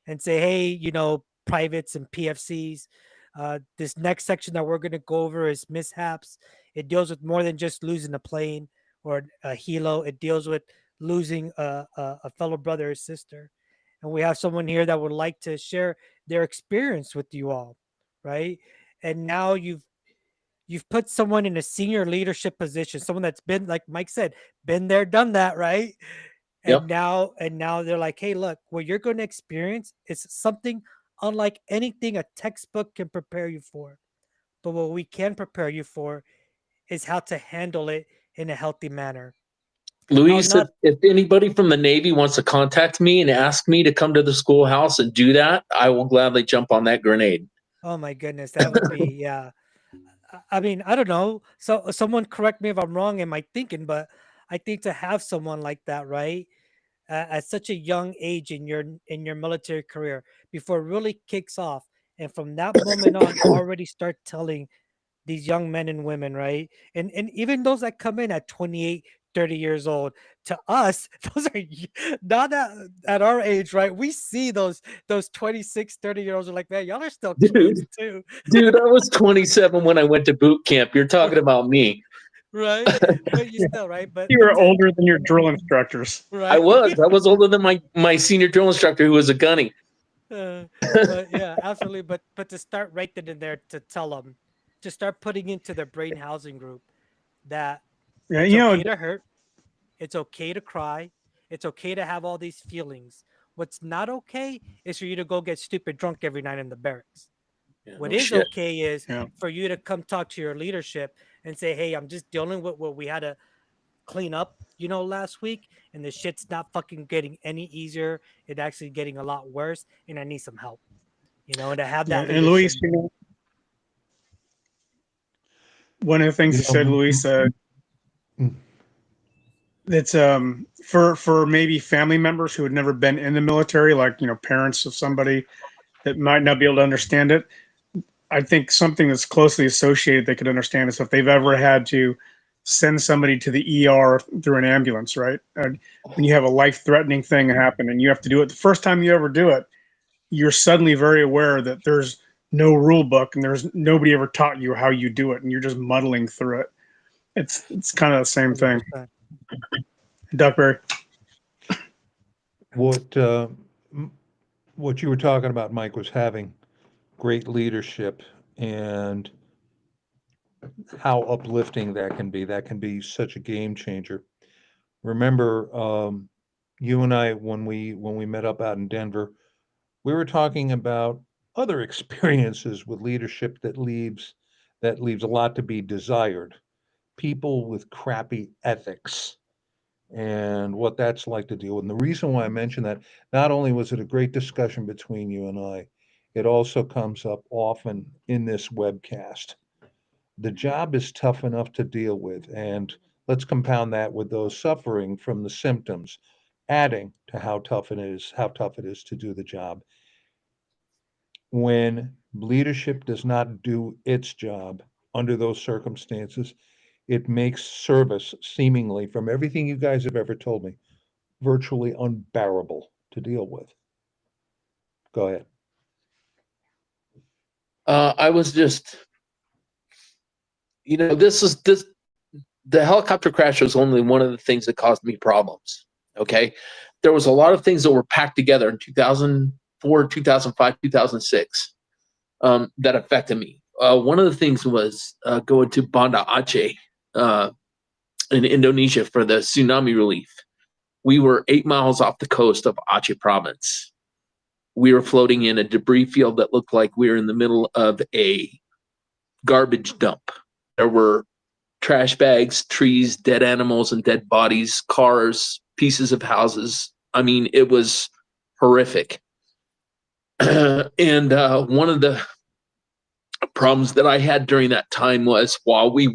and say, hey, privates and PFCs, this next section that we're going to go over is mishaps. It deals with more than just losing a plane or a helo. It deals with losing a fellow brother or sister. And we have someone here that would like to share their experience with you all, right? And now you've put someone in a senior leadership position, someone that's been, like Mike said, been there, done that, right? And now they're like, hey, look, what you're going to experience is something unlike anything a textbook can prepare you for. But what we can prepare you for is how to handle it in a healthy manner. Luis, if anybody from the Navy wants to contact me and ask me to come to the schoolhouse and do that, I will gladly jump on that grenade. Oh my goodness, that would be yeah. I mean, I don't know. So someone correct me if I'm wrong in my thinking, but I think to have someone like that, right, at such a young age in your military career before it really kicks off, and from that moment on, already start telling these young men and women, right, and even those that come in at 28, 30 years old, to us, those are not at our age, right? We see those 26, 30-year-olds are like, man, y'all are still kids too. Dude, I was 27 when I went to boot camp. You're talking about me. Right, but you still, right? But You were older than your drill instructors. right? I was older than my senior drill instructor who was a gunny. But yeah, absolutely. But to start right then and there, to tell them, to start putting into their brain housing group that it's okay to hurt, it's okay to cry, it's okay to have all these feelings. What's not okay is for you to go get stupid drunk every night in the barracks. What is okay is for you to come talk to your leadership and say, hey, I'm just dealing with what we had to clean up, last week, and the shit's not fucking getting any easier. It's actually getting a lot worse, and I need some help. And to have that. And Luis, one of the things you said, Luis, that's for maybe family members who had never been in the military, like parents of somebody that might not be able to understand it. I think something that's closely associated they could understand is if they've ever had to send somebody to the ER through an ambulance, right? When you have a life-threatening thing happen and you have to do it, the first time you ever do it, you're suddenly very aware that there's no rule book and there's nobody ever taught you how you do it, and you're just muddling through it. It's kind of the same thing. Duckberry. What you were talking about, Mike, was having great leadership and how uplifting that can be. That can be such a game changer. Remember, you and I, when we met up out in Denver, we were talking about other experiences with leadership that leaves a lot to be desired. People with crappy ethics and what that's like to deal with. And the reason why I mentioned that, not only was it a great discussion between you and I, it also comes up often in this webcast. The job is tough enough to deal with, and let's compound that with those suffering from the symptoms, adding to how tough it is to do the job. When leadership does not do its job under those circumstances, it makes service, seemingly, from everything you guys have ever told me, virtually unbearable to deal with. Go ahead. I was just, the helicopter crash was only one of the things that caused me problems. Okay. There was a lot of things that were packed together in 2004, 2005, 2006 that affected me. One of the things was going to Banda Aceh in Indonesia for the tsunami relief. We were 8 miles off the coast of Aceh province. We were floating in a debris field that looked like we were in the middle of a garbage dump. There were trash bags, trees, dead animals and dead bodies, cars, pieces of houses. I mean, it was horrific. And one of the problems that I had during that time was while we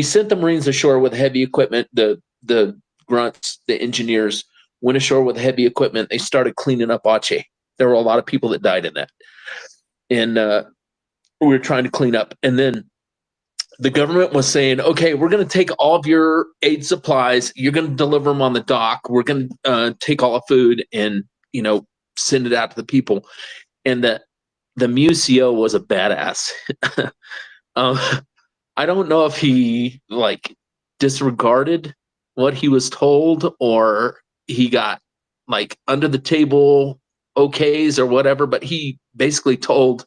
sent the Marines ashore with heavy equipment, the grunts, the engineers went ashore with heavy equipment. They started cleaning up Aceh. There were a lot of people that died in that. And we were trying to clean up. And then the government was saying, okay, we're going to take all of your aid supplies. You're going to deliver them on the dock. We're going to take all the food and, send it out to the people. And the MUCO was a badass. I don't know if he disregarded what he was told or he got under the table okays or whatever, but he basically told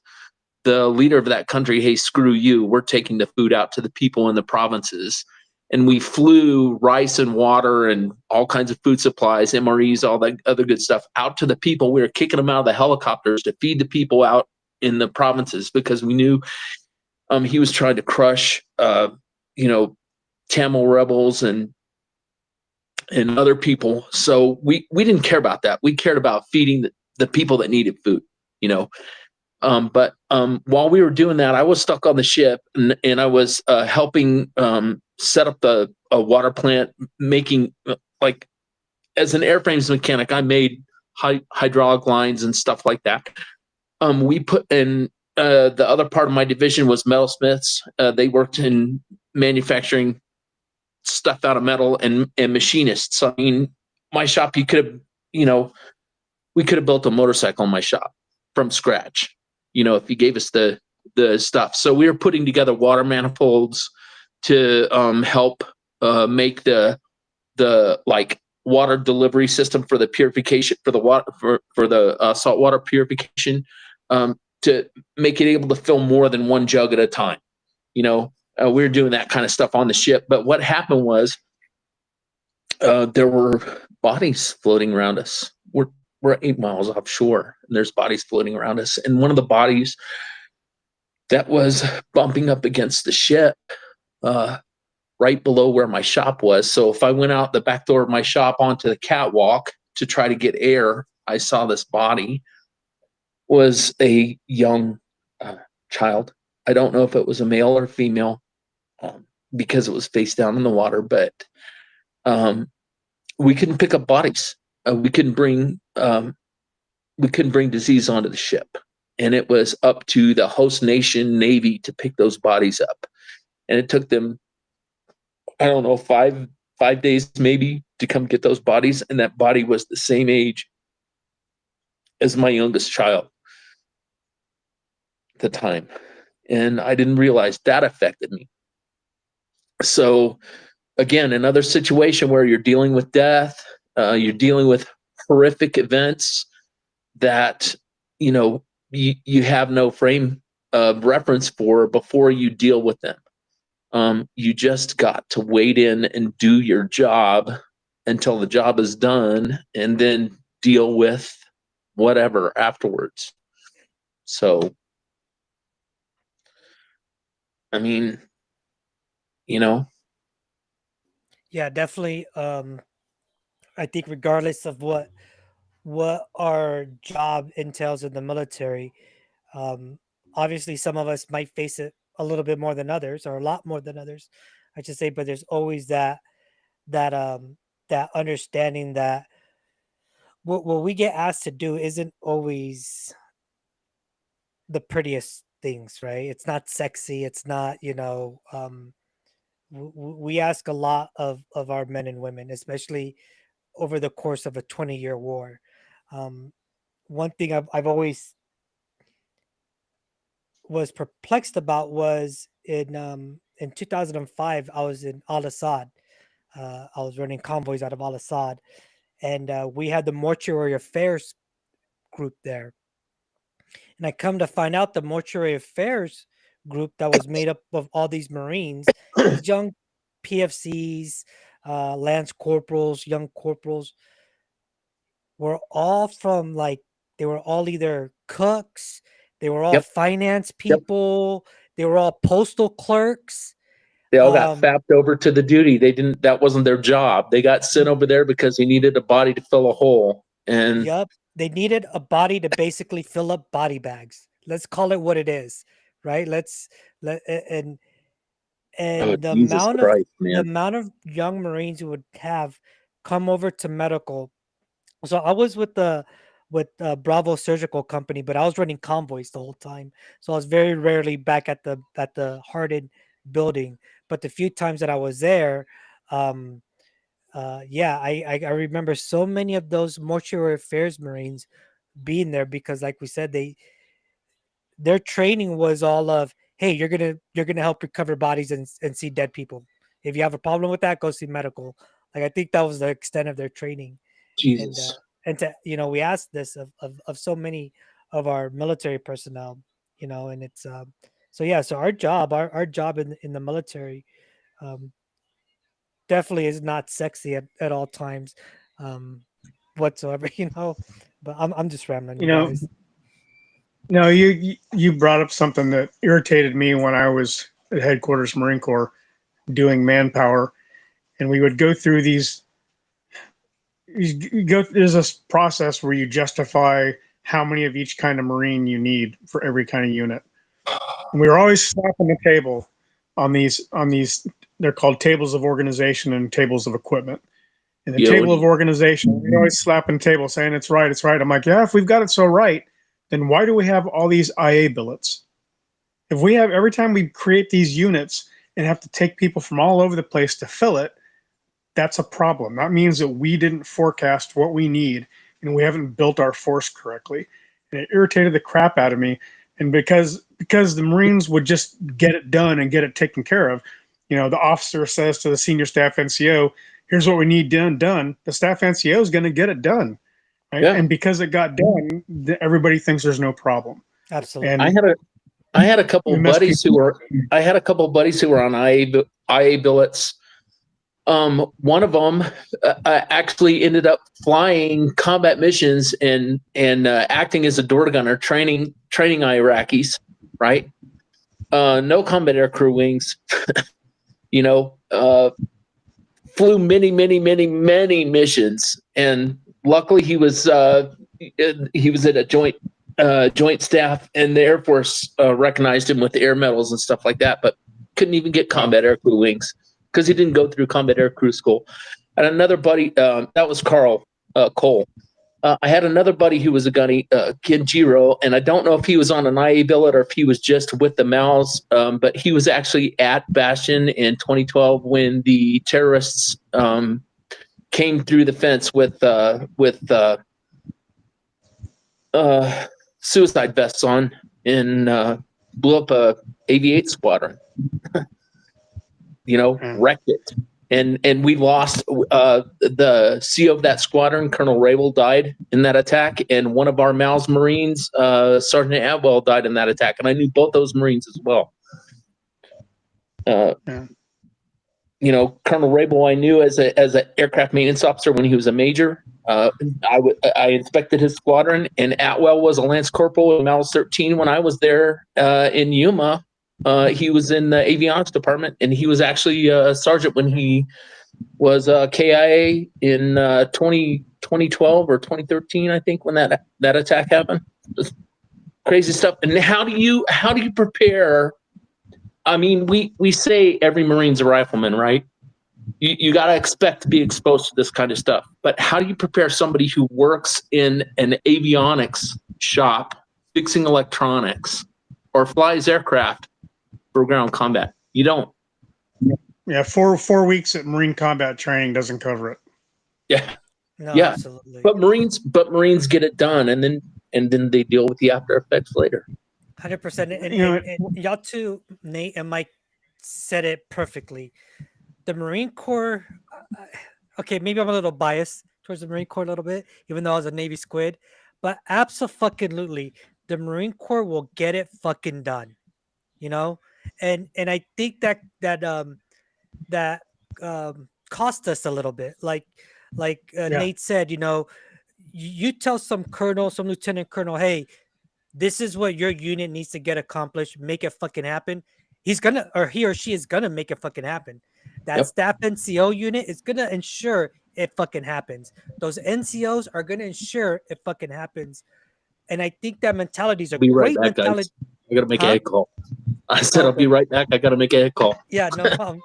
the leader of that country, hey, screw you. We're taking the food out to the people in the provinces. And we flew rice and water and all kinds of food supplies, MREs, all that other good stuff out to the people. We were kicking them out of the helicopters to feed the people out in the provinces because we knew he was trying to crush, Tamil rebels and other people. So we didn't care about that. We cared about feeding the people that needed food, But while we were doing that, I was stuck on the ship and I was helping set up a water plant, making as an airframes mechanic, I made hydraulic lines and stuff like that. We put in the other part of my division was metalsmiths. They worked in manufacturing stuff out of metal and machinists. I mean, my shop, we could have built a motorcycle in my shop from scratch. If you gave us the stuff. So we were putting together water manifolds to help make the water delivery system for the purification for the water for the saltwater purification to make it able to fill more than one jug at a time. We were doing that kind of stuff on the ship. But what happened was there were bodies floating around us. We're 8 miles offshore and there's bodies floating around us. And one of the bodies that was bumping up against the ship, right below where my shop was. So if I went out the back door of my shop onto the catwalk to try to get air, I saw this body was a young child. I don't know if it was a male or female because it was face down in the water, but we couldn't pick up bodies. We couldn't bring disease onto the ship, and it was up to the host nation Navy to pick those bodies up. And it took them, I don't know, five days maybe to come get those bodies. And that body was the same age as my youngest child at the time. And I didn't realize that affected me. So again, another situation where you're dealing with death, you're dealing with horrific events that, you have no frame of reference for before you deal with them. You just got to wait in and do your job until the job is done and then deal with whatever afterwards. So, I mean, Yeah, definitely. I think regardless of what our job entails in the military, obviously some of us might face it a little bit more than others, or a lot more than others, I should say. But there's always that understanding that what we get asked to do isn't always the prettiest things, right? It's not sexy. It's not, we ask a lot of our men and women, especially over the course of a 20-year war. One thing I've always was perplexed about was in 2005, I was in Al Asad. I was running convoys out of Al Asad, and we had the mortuary affairs group there. And I come to find out the mortuary affairs group that was made up of all these Marines, these young PFCs, lance corporals, young corporals, were all from they were all either cooks, they were all finance people, they were all postal clerks. They all got fapped over to the duty. That wasn't their job. They got sent over there because they needed a body to fill a hole. And they needed a body to basically fill up body bags. Let's call it what it is, right? Let's let and Oh, the Jesus Christ, the man. amount of young Marines who would have come over to medical. So I was with Bravo Surgical Company, but I was running convoys the whole time. So I was very rarely back at the Hardin building. But the few times that I was there, um, yeah, I remember so many of those mortuary affairs Marines being there because, like we said, their training was all of, hey, you're gonna help recover bodies and see dead people. If you have a problem with that, go see medical. Like I think that was the extent of their training. And Jesus. and to we asked this of so many of our military personnel, and it's so yeah, so our job in the military um definitely is not sexy at all times um whatsoever. But I'm just rambling, You you know, guys. no, you brought up something that irritated me when I was at headquarters Marine Corps doing manpower, and we would go through these. There's a process where you justify how many of each kind of Marine you need for every kind of unit. And we were always slapping the table on these. They're called tables of organization and tables of equipment. In the Yeah, table of organization, we're always slapping the table saying it's right, it's right. I'm like, yeah, if we've got it so right, then why do we have all these IA billets? If we have every time we create these units and have to take people from all over the place to fill it, that's a problem. That means that we didn't forecast what we need and we haven't built our force correctly. And it irritated the crap out of me. And because the Marines would just get it done and get it taken care of, the officer says to the senior staff NCO, here's what we need done. The staff NCO is going to get it done. Right? yeah. And because it got done, everybody thinks there's no problem. Absolutely. I And had a couple we of must buddies be- who were on IA billets. One of them actually ended up flying combat missions and acting as a door gunner, training Iraqis. Right? No combat aircrew wings. Flew many missions, and luckily he was at a joint staff, and the Air Force recognized him with air medals and stuff like that, but couldn't even get combat aircrew wings because he didn't go through combat aircrew school. And another buddy, that was Carl Cole. I had another buddy who was a gunny, Kenjiro, and I don't know if he was on an IA billet or if he was just with the Maus, but he was actually at Bastion in 2012 when the terrorists came through the fence with suicide vests on and blew up a AV-8 squadron. Wrecked it. And we lost the CO of that squadron, Colonel Rabel, died in that attack, and one of our Maus Marines, Sergeant Atwell, died in that attack, and I knew both those Marines as well. Colonel Rabel I knew as an aircraft maintenance officer when he was a major. I inspected his squadron, and Atwell was a Lance Corporal in Maus 13 when I was there in Yuma. He was in the avionics department, and he was actually a sergeant when he was KIA in 2012 or 2013, I think, when that attack happened. Just crazy stuff. And how do you prepare? I mean, we say every Marine's a rifleman, right? You got to expect to be exposed to this kind of stuff. But how do you prepare somebody who works in an avionics shop fixing electronics or flies aircraft for ground combat? You don't. Yeah, 4 weeks at Marine combat training doesn't cover it. Yeah. No, Yeah. absolutely. But Marines get it done, and then they deal with the after effects later. 100%. And y'all too, Nate and Mike said it perfectly. The Marine Corps, okay, maybe I'm a little biased towards the Marine Corps a little bit, even though I was a Navy squid, but absolutely, the Marine Corps will get it fucking done, and I think that cost us a little bit. Like Nate said, you tell some colonel, some lieutenant colonel, hey, this is what your unit needs to get accomplished, make it fucking happen. He or she is gonna make it fucking happen. That staff NCO unit is gonna ensure it fucking happens. Those NCOs are gonna ensure it fucking happens. And I think that mentality is a Be right great back, mentality. guys. I gotta make a Huh? head call. I said I'll be right back. I gotta make a head call. Yeah, no problem.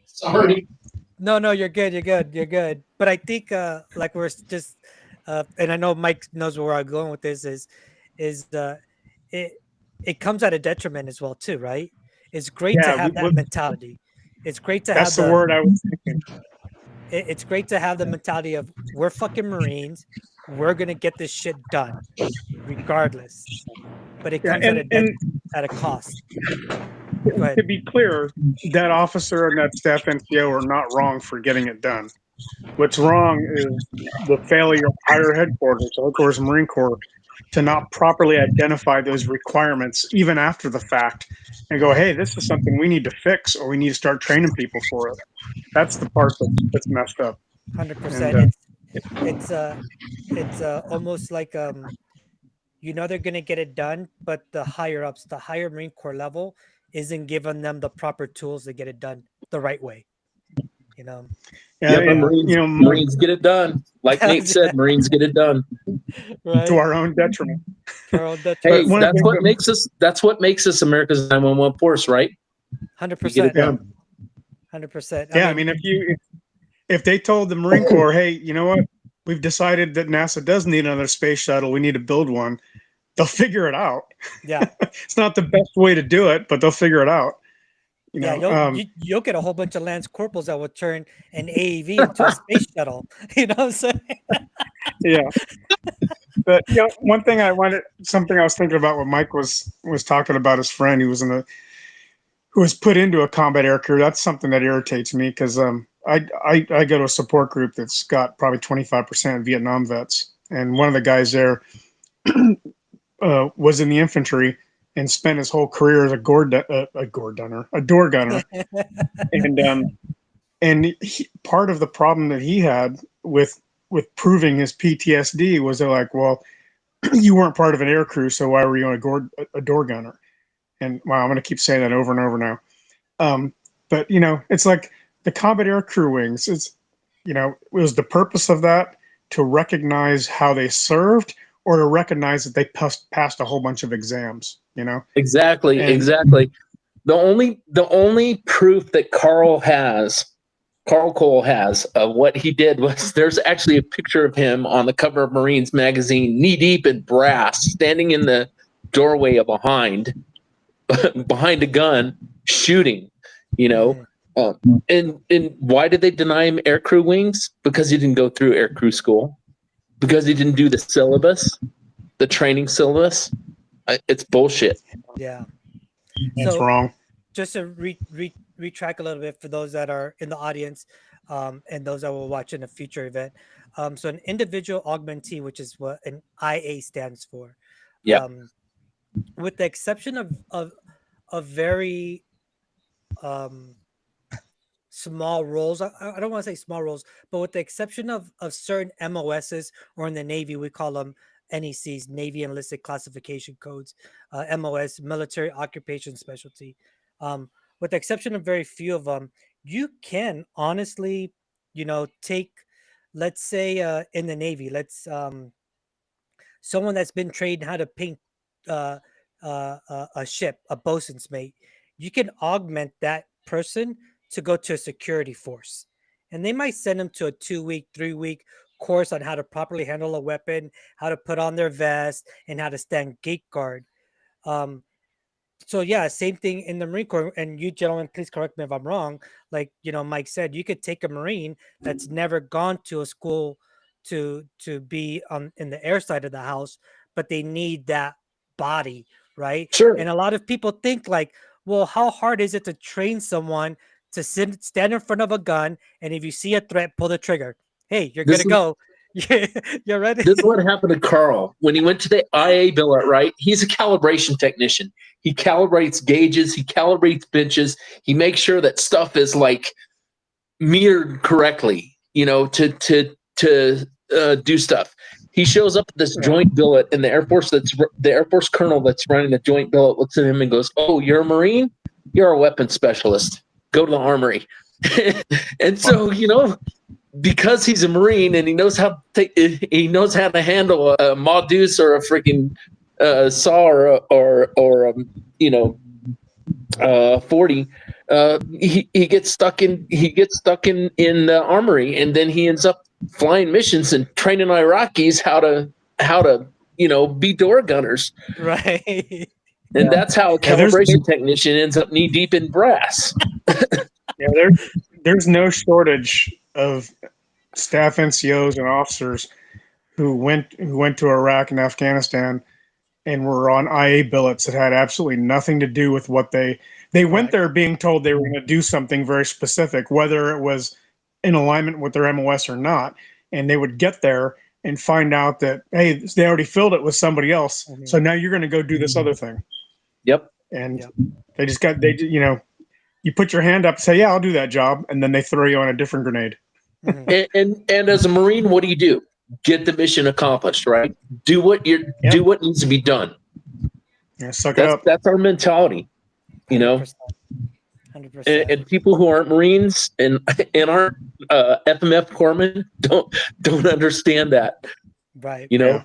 Sorry. No, you're good. You're good. But I think, like we're just, and I know Mike knows where I'm going with this is it it comes at a detriment as well too, right? It's great to Yeah, have that mentality. It's great to that's have the word I was thinking. it's great to have the mentality of we're fucking Marines. We're gonna get this shit done, regardless. But it Yeah, comes at a cost. Go ahead. to be clear, that officer and that staff NCO are not wrong for getting it done. What's wrong is the failure of higher headquarters, headquarters of Marine Corps, to not properly identify those requirements even after the fact and go, hey, this is something we need to fix or we need to start training people for it. That's the part that's messed up. 100%. And, It's almost like they're gonna get it done, but the higher ups, the higher Marine Corps level, isn't giving them the proper tools to get it done the right way. Yeah, Yeah, but and, Marines, Marines get it done. Like Nate said, Marines get it done. Right? to our own detriment. Carol, that's Hey, one of the that's things what that- makes us. That's what makes us America's 911 force, right? We get 100%. it done. 100%. Yeah, I mean, if they told the Marine Corps, hey, you know what, we've decided that NASA does need another space shuttle, we need to build one, they'll figure it out. Yeah, It's not the best way to do it, but they'll figure it out. You know, you'll get a whole bunch of Lance Corporals that will turn an AAV into a space shuttle. You know what I'm saying? yeah. But one thing something I was thinking about when Mike was talking about his friend who was put into a combat air crew. That's something that irritates me because I go to a support group that's got probably 25% Vietnam vets, and one of the guys there was in the infantry and spent his whole career as a door gunner, and part of the problem that he had with proving his PTSD was they're like, well, you weren't part of an air crew, so why were you a door gunner? And wow, I'm going to keep saying that over and over now. But it's like the combat air crew wings. Was the purpose of that to recognize how they served, or to recognize that they passed a whole bunch of exams? Exactly. The only proof that Carl Cole has of what he did was there's actually a picture of him on the cover of Marines magazine, knee deep in brass, standing in the doorway of behind a gun, shooting. And why did they deny him aircrew wings? Because he didn't go through aircrew school, because he didn't do the syllabus, the training syllabus. It's bullshit. Yeah. That's wrong. Just to retrack a little bit for those that are in the audience, and those that will watch in a future event. So an individual augmentee, which is what an IA stands for. Yeah. With the exception of very small roles, I don't want to say small roles, but with the exception of certain MOSs, or in the Navy we call them NECs, Navy Enlisted Classification Codes, MOS, Military Occupation Specialty. With the exception of very few of them, you can honestly, take, let's say, in the Navy, someone that's been trained how to paint a ship, a bosun's mate, you can augment that person to go to a security force, and they might send them to a 2-week, 3-week course on how to properly handle a weapon, how to put on their vest, and how to stand gate guard. So yeah, same thing in the Marine Corps. And you gentlemen, please correct me if I'm wrong. Like, Mike said, you could take a Marine that's never gone to a school to be in the air side of the house, but they need that body, right? Sure. And a lot of people think like, well, how hard is it to train someone to stand in front of a gun, and if you see a threat, pull the trigger? Hey, you're good to go. You're ready. This is what happened to Carl when he went to the IA billet, right? He's a calibration technician. He calibrates gauges, he calibrates benches, he makes sure that stuff is like mirrored correctly, to do stuff. He shows up at this joint billet, and the Air Force colonel that's running the joint billet looks at him and goes, "Oh, you're a Marine? You're a weapons specialist. Go to the armory." And so, because he's a Marine and he knows how to handle a Maudus or a freaking saw or 40. He gets stuck in the armory, and then he ends up flying missions and training Iraqis how to be door gunners. Right. And that's how a Yeah, there's- calibration technician ends up knee deep in brass. Yeah, there's no shortage of staff NCOs and officers who went to Iraq and Afghanistan and were on IA billets that had absolutely nothing to do with what they went Correct. there being told they were going to do something very specific, whether it was in alignment with their MOS or not. And they would get there and find out that, hey, they already filled it with somebody else. Mhm. So now you're going to go do this other thing. Yep. And Yep. you put your hand up, say, yeah, I'll do that job. And then they throw you on a different grenade. Mhm. And as a Marine, what do? Get the mission accomplished, right? Do what needs to be done. Yeah, suck it up. That's our mentality, 100%. And people who aren't Marines and aren't FMF corpsmen don't understand that. Right. Yeah.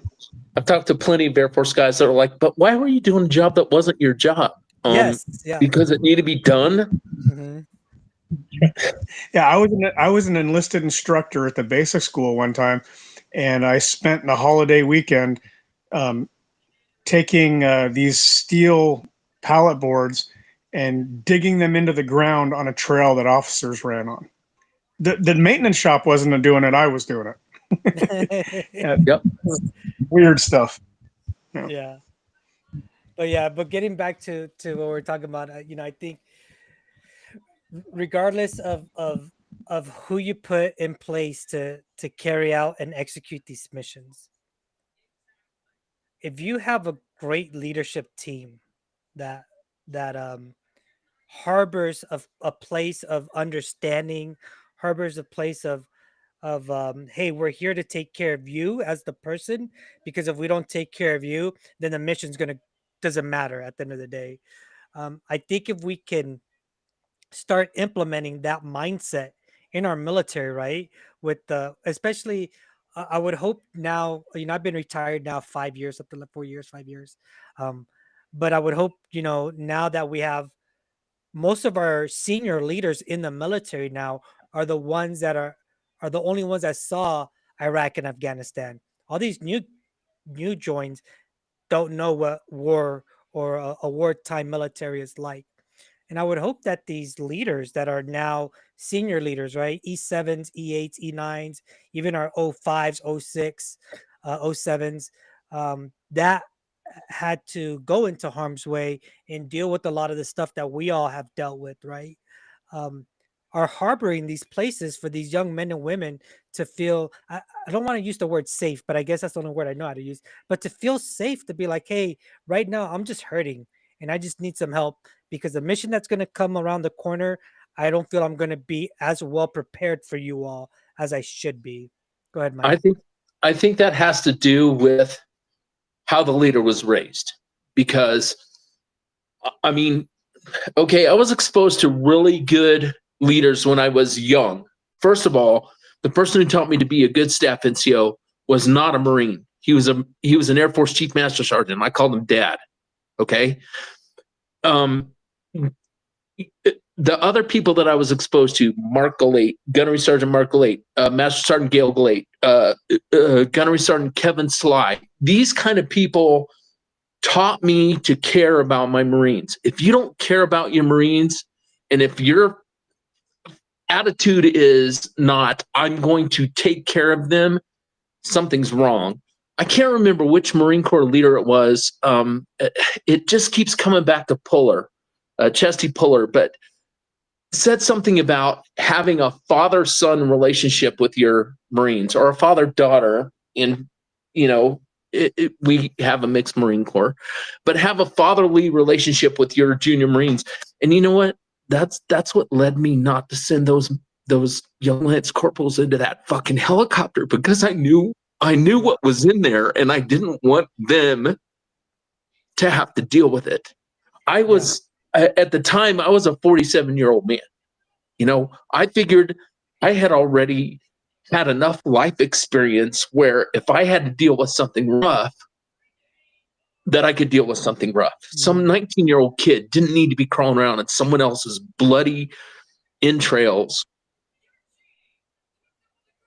I've talked to plenty of Air Force guys that are like, but why were you doing a job that wasn't your job? Yes. Yeah. Because it needed to be done. Mhm. Yeah, I was an enlisted instructor at the basic school one time, and I spent the holiday weekend taking these steel pallet boards and digging them into the ground on a trail that officers ran on. The maintenance shop wasn't doing it; I was doing it. Yep. Weird stuff. Yeah. But getting back to what we're talking about, I think regardless of who you put in place to carry out and execute these missions, if you have a great leadership team that harbors a place of understanding, harbors a place of hey, we're here to take care of you as the person, because if we don't take care of you, then the mission's doesn't matter at the end of the day. I think if we can start implementing that mindset in our military, right? With the especially, I would hope now. I've been retired now 5 years, up to 4 years, 5 years. But I would hope now that we have most of our senior leaders in the military now are the ones that are the only ones that saw Iraq and Afghanistan. All these new joins don't know what war or a wartime military is like. And I would hope that these leaders that are now senior leaders, right? E7s, E8s, E9s, even our O5s, O6, O7s, that had to go into harm's way and deal with a lot of the stuff that we all have dealt with, right? Are harboring these places for these young men and women to feel, I don't want to use the word safe, but I guess that's the only word I know how to use, but to feel safe, to be like, hey, right now I'm just hurting and I just need some help, because the mission that's going to come around the corner, I don't feel I'm going to be as well prepared for you all as I should be. Go ahead, Mike. I think that has to do with how the leader was raised, because I mean, okay, I was exposed to really good leaders when I was young. First of all, the person who taught me to be a good staff NCO was not a Marine. He was an Air Force Chief Master Sergeant. I called him Dad. Okay. The other people that I was exposed to, Mark Galate, Gunnery Sergeant Mark Galate, Master Sergeant Gail Galate, Gunnery Sergeant Kevin Sly, these kind of people taught me to care about my Marines. If you don't care about your Marines, and if your attitude is not, I'm going to take care of them, something's wrong. I can't remember which Marine Corps leader it was. It just keeps coming back to Puller, Chesty Puller, but said something about having a father-son relationship with your Marines, or a father-daughter. In, we have a mixed Marine Corps, but have a fatherly relationship with your junior Marines. And you know what? That's what led me not to send those young lance corporals into that fucking helicopter, because I knew what was in there, and I didn't want them to have to deal with it. I was at the time, I was a 47-year-old man. I figured I had already had enough life experience where if I had to deal with something rough, that I could deal with something rough. Some 19-year-old kid didn't need to be crawling around in someone else's bloody entrails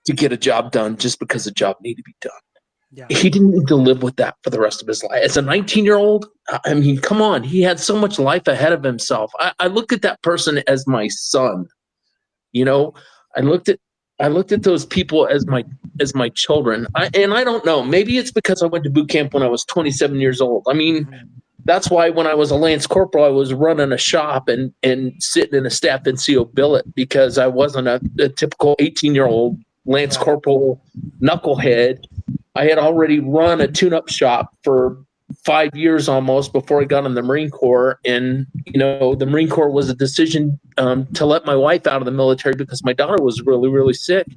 to get a job done just because the job needed to be done. Yeah. He didn't need to live with that for the rest of his life. As a 19-year-old, I mean, come on, he had so much life ahead of himself. I look at that person as my son. You know, I looked at those people as my children. And I don't know, maybe it's because I went to boot camp when I was 27 years old. I mean, that's why when I was a Lance Corporal, I was running a shop and sitting in a staff NCO billet, because I wasn't a typical 18-year-old Lance Corporal knucklehead. I had already run a tune-up shop for 5 years almost before I got in the Marine Corps. And, you know, the Marine Corps was a decision to let my wife out of the military because my daughter was really, really sick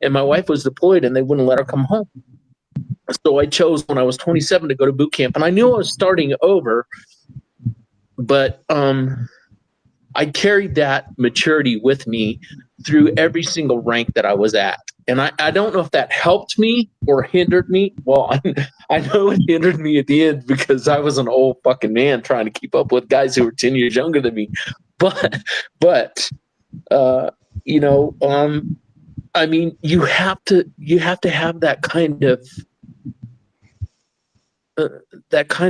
and my wife was deployed and they wouldn't let her come home. So I chose when I was 27 to go to boot camp, and I knew I was starting over, but I carried that maturity with me through every single rank that I was at. And I don't know if that helped me or hindered me. Well, I know it hindered me at the end because I was an old fucking man trying to keep up with guys who were 10 years younger than me. But you know, I mean, you have to have that kind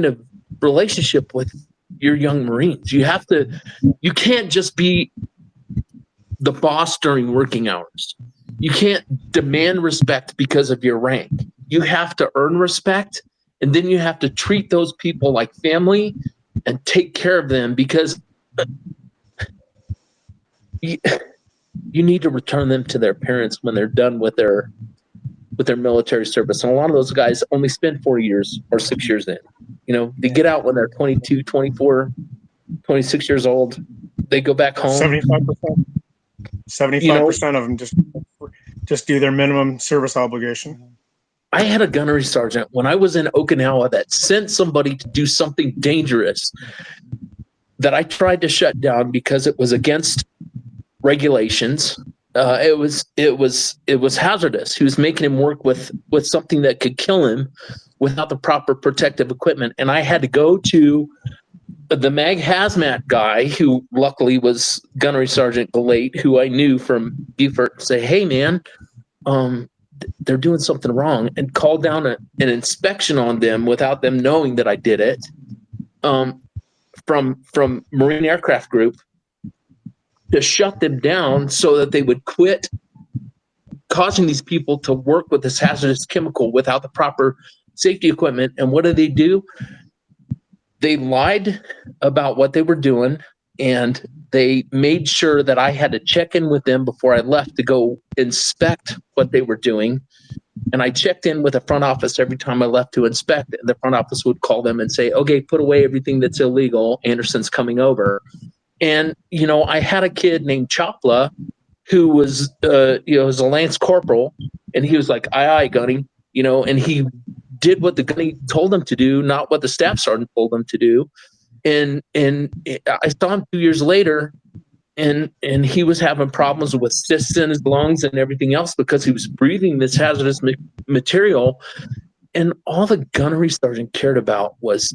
of relationship with your young Marines. You can't just be the boss during working hours. You can't demand respect because of your rank. You have to earn respect, and then you have to treat those people like family and take care of them, because you need to return them to their parents when they're done with their military service. And a lot of those guys only spend 4 years or 6 years in. You know, they get out when they're 22, 24, 26 years old. They go back home. 75% of them just do their minimum service obligation. I had a gunnery sergeant when I was in Okinawa that sent somebody to do something dangerous that I tried to shut down because it was against regulations. It was hazardous. He was making him work with something that could kill him without the proper protective equipment. And I had to go to the MAG hazmat guy, who luckily was Gunnery Sergeant Galate, who I knew from Beaufort, say, "Hey man, they're doing something wrong," and call down an inspection on them without them knowing that I did it. From Marine Aircraft Group, to shut them down so that they would quit causing these people to work with this hazardous chemical without the proper safety equipment. And what do? They lied about what they were doing, and they made sure that I had to check in with them before I left to go inspect what they were doing. And I checked in with the front office every time I left to inspect, and the front office would call them and say, "Okay, put away everything that's illegal. Anderson's coming over." And, you know, I had a kid named Chopla who was, was a Lance Corporal, and he was like, "Aye, Gunny," you know, and he did what the Gunny told him to do, not what the staff sergeant told him to do. And I saw him 2 years later, and he was having problems with cysts in his lungs and everything else because he was breathing this hazardous material. And all the gunnery sergeant cared about was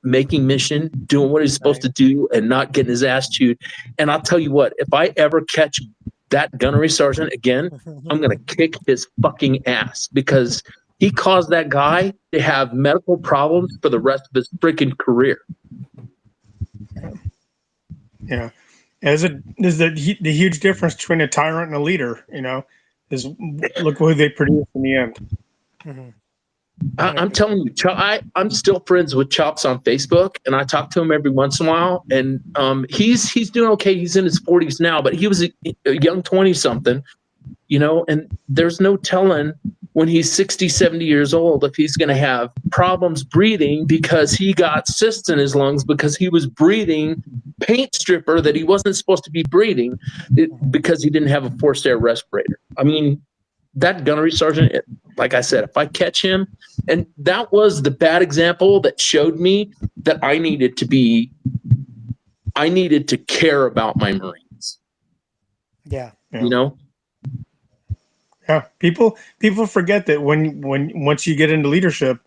making mission, doing what he's supposed to do, and not getting his ass chewed. And I'll tell you what, if I ever catch that gunnery sergeant again, I'm going to kick his fucking ass, because he caused that guy to have medical problems for the rest of his freaking career. Yeah. There's the huge difference between a tyrant and a leader, you know, is look who they produce in the end. Mm-hmm. I'm telling you, I'm still friends with Chops on Facebook, and I talk to him every once in a while. And he's doing okay. He's in his 40s now, but he was a young 20-something, you know, and there's no telling when he's 60, 70 years old if he's going to have problems breathing because he got cysts in his lungs because he was breathing paint stripper that he wasn't supposed to be breathing because he didn't have a forced air respirator. I mean, that gunnery sergeant, like I said, if I catch him, and that was the bad example that showed me that I needed to care about my Marines. Yeah. You know? Yeah, people forget that when once you get into leadership,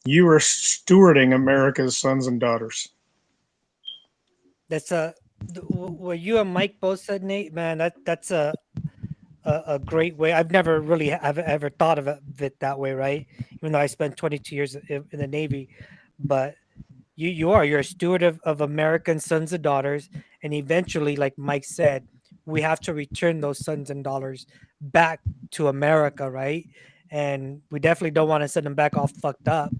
you are stewarding America's sons and daughters. That's what you and Mike both said, Nate. Man, that's a great way. I've never really have ever thought of it that way, right? Even though I spent 22 years in the Navy, but you're a steward of American sons and daughters, and eventually, like Mike said, we have to return those sons and daughters back to America, right? And we definitely don't want to send them back all fucked up.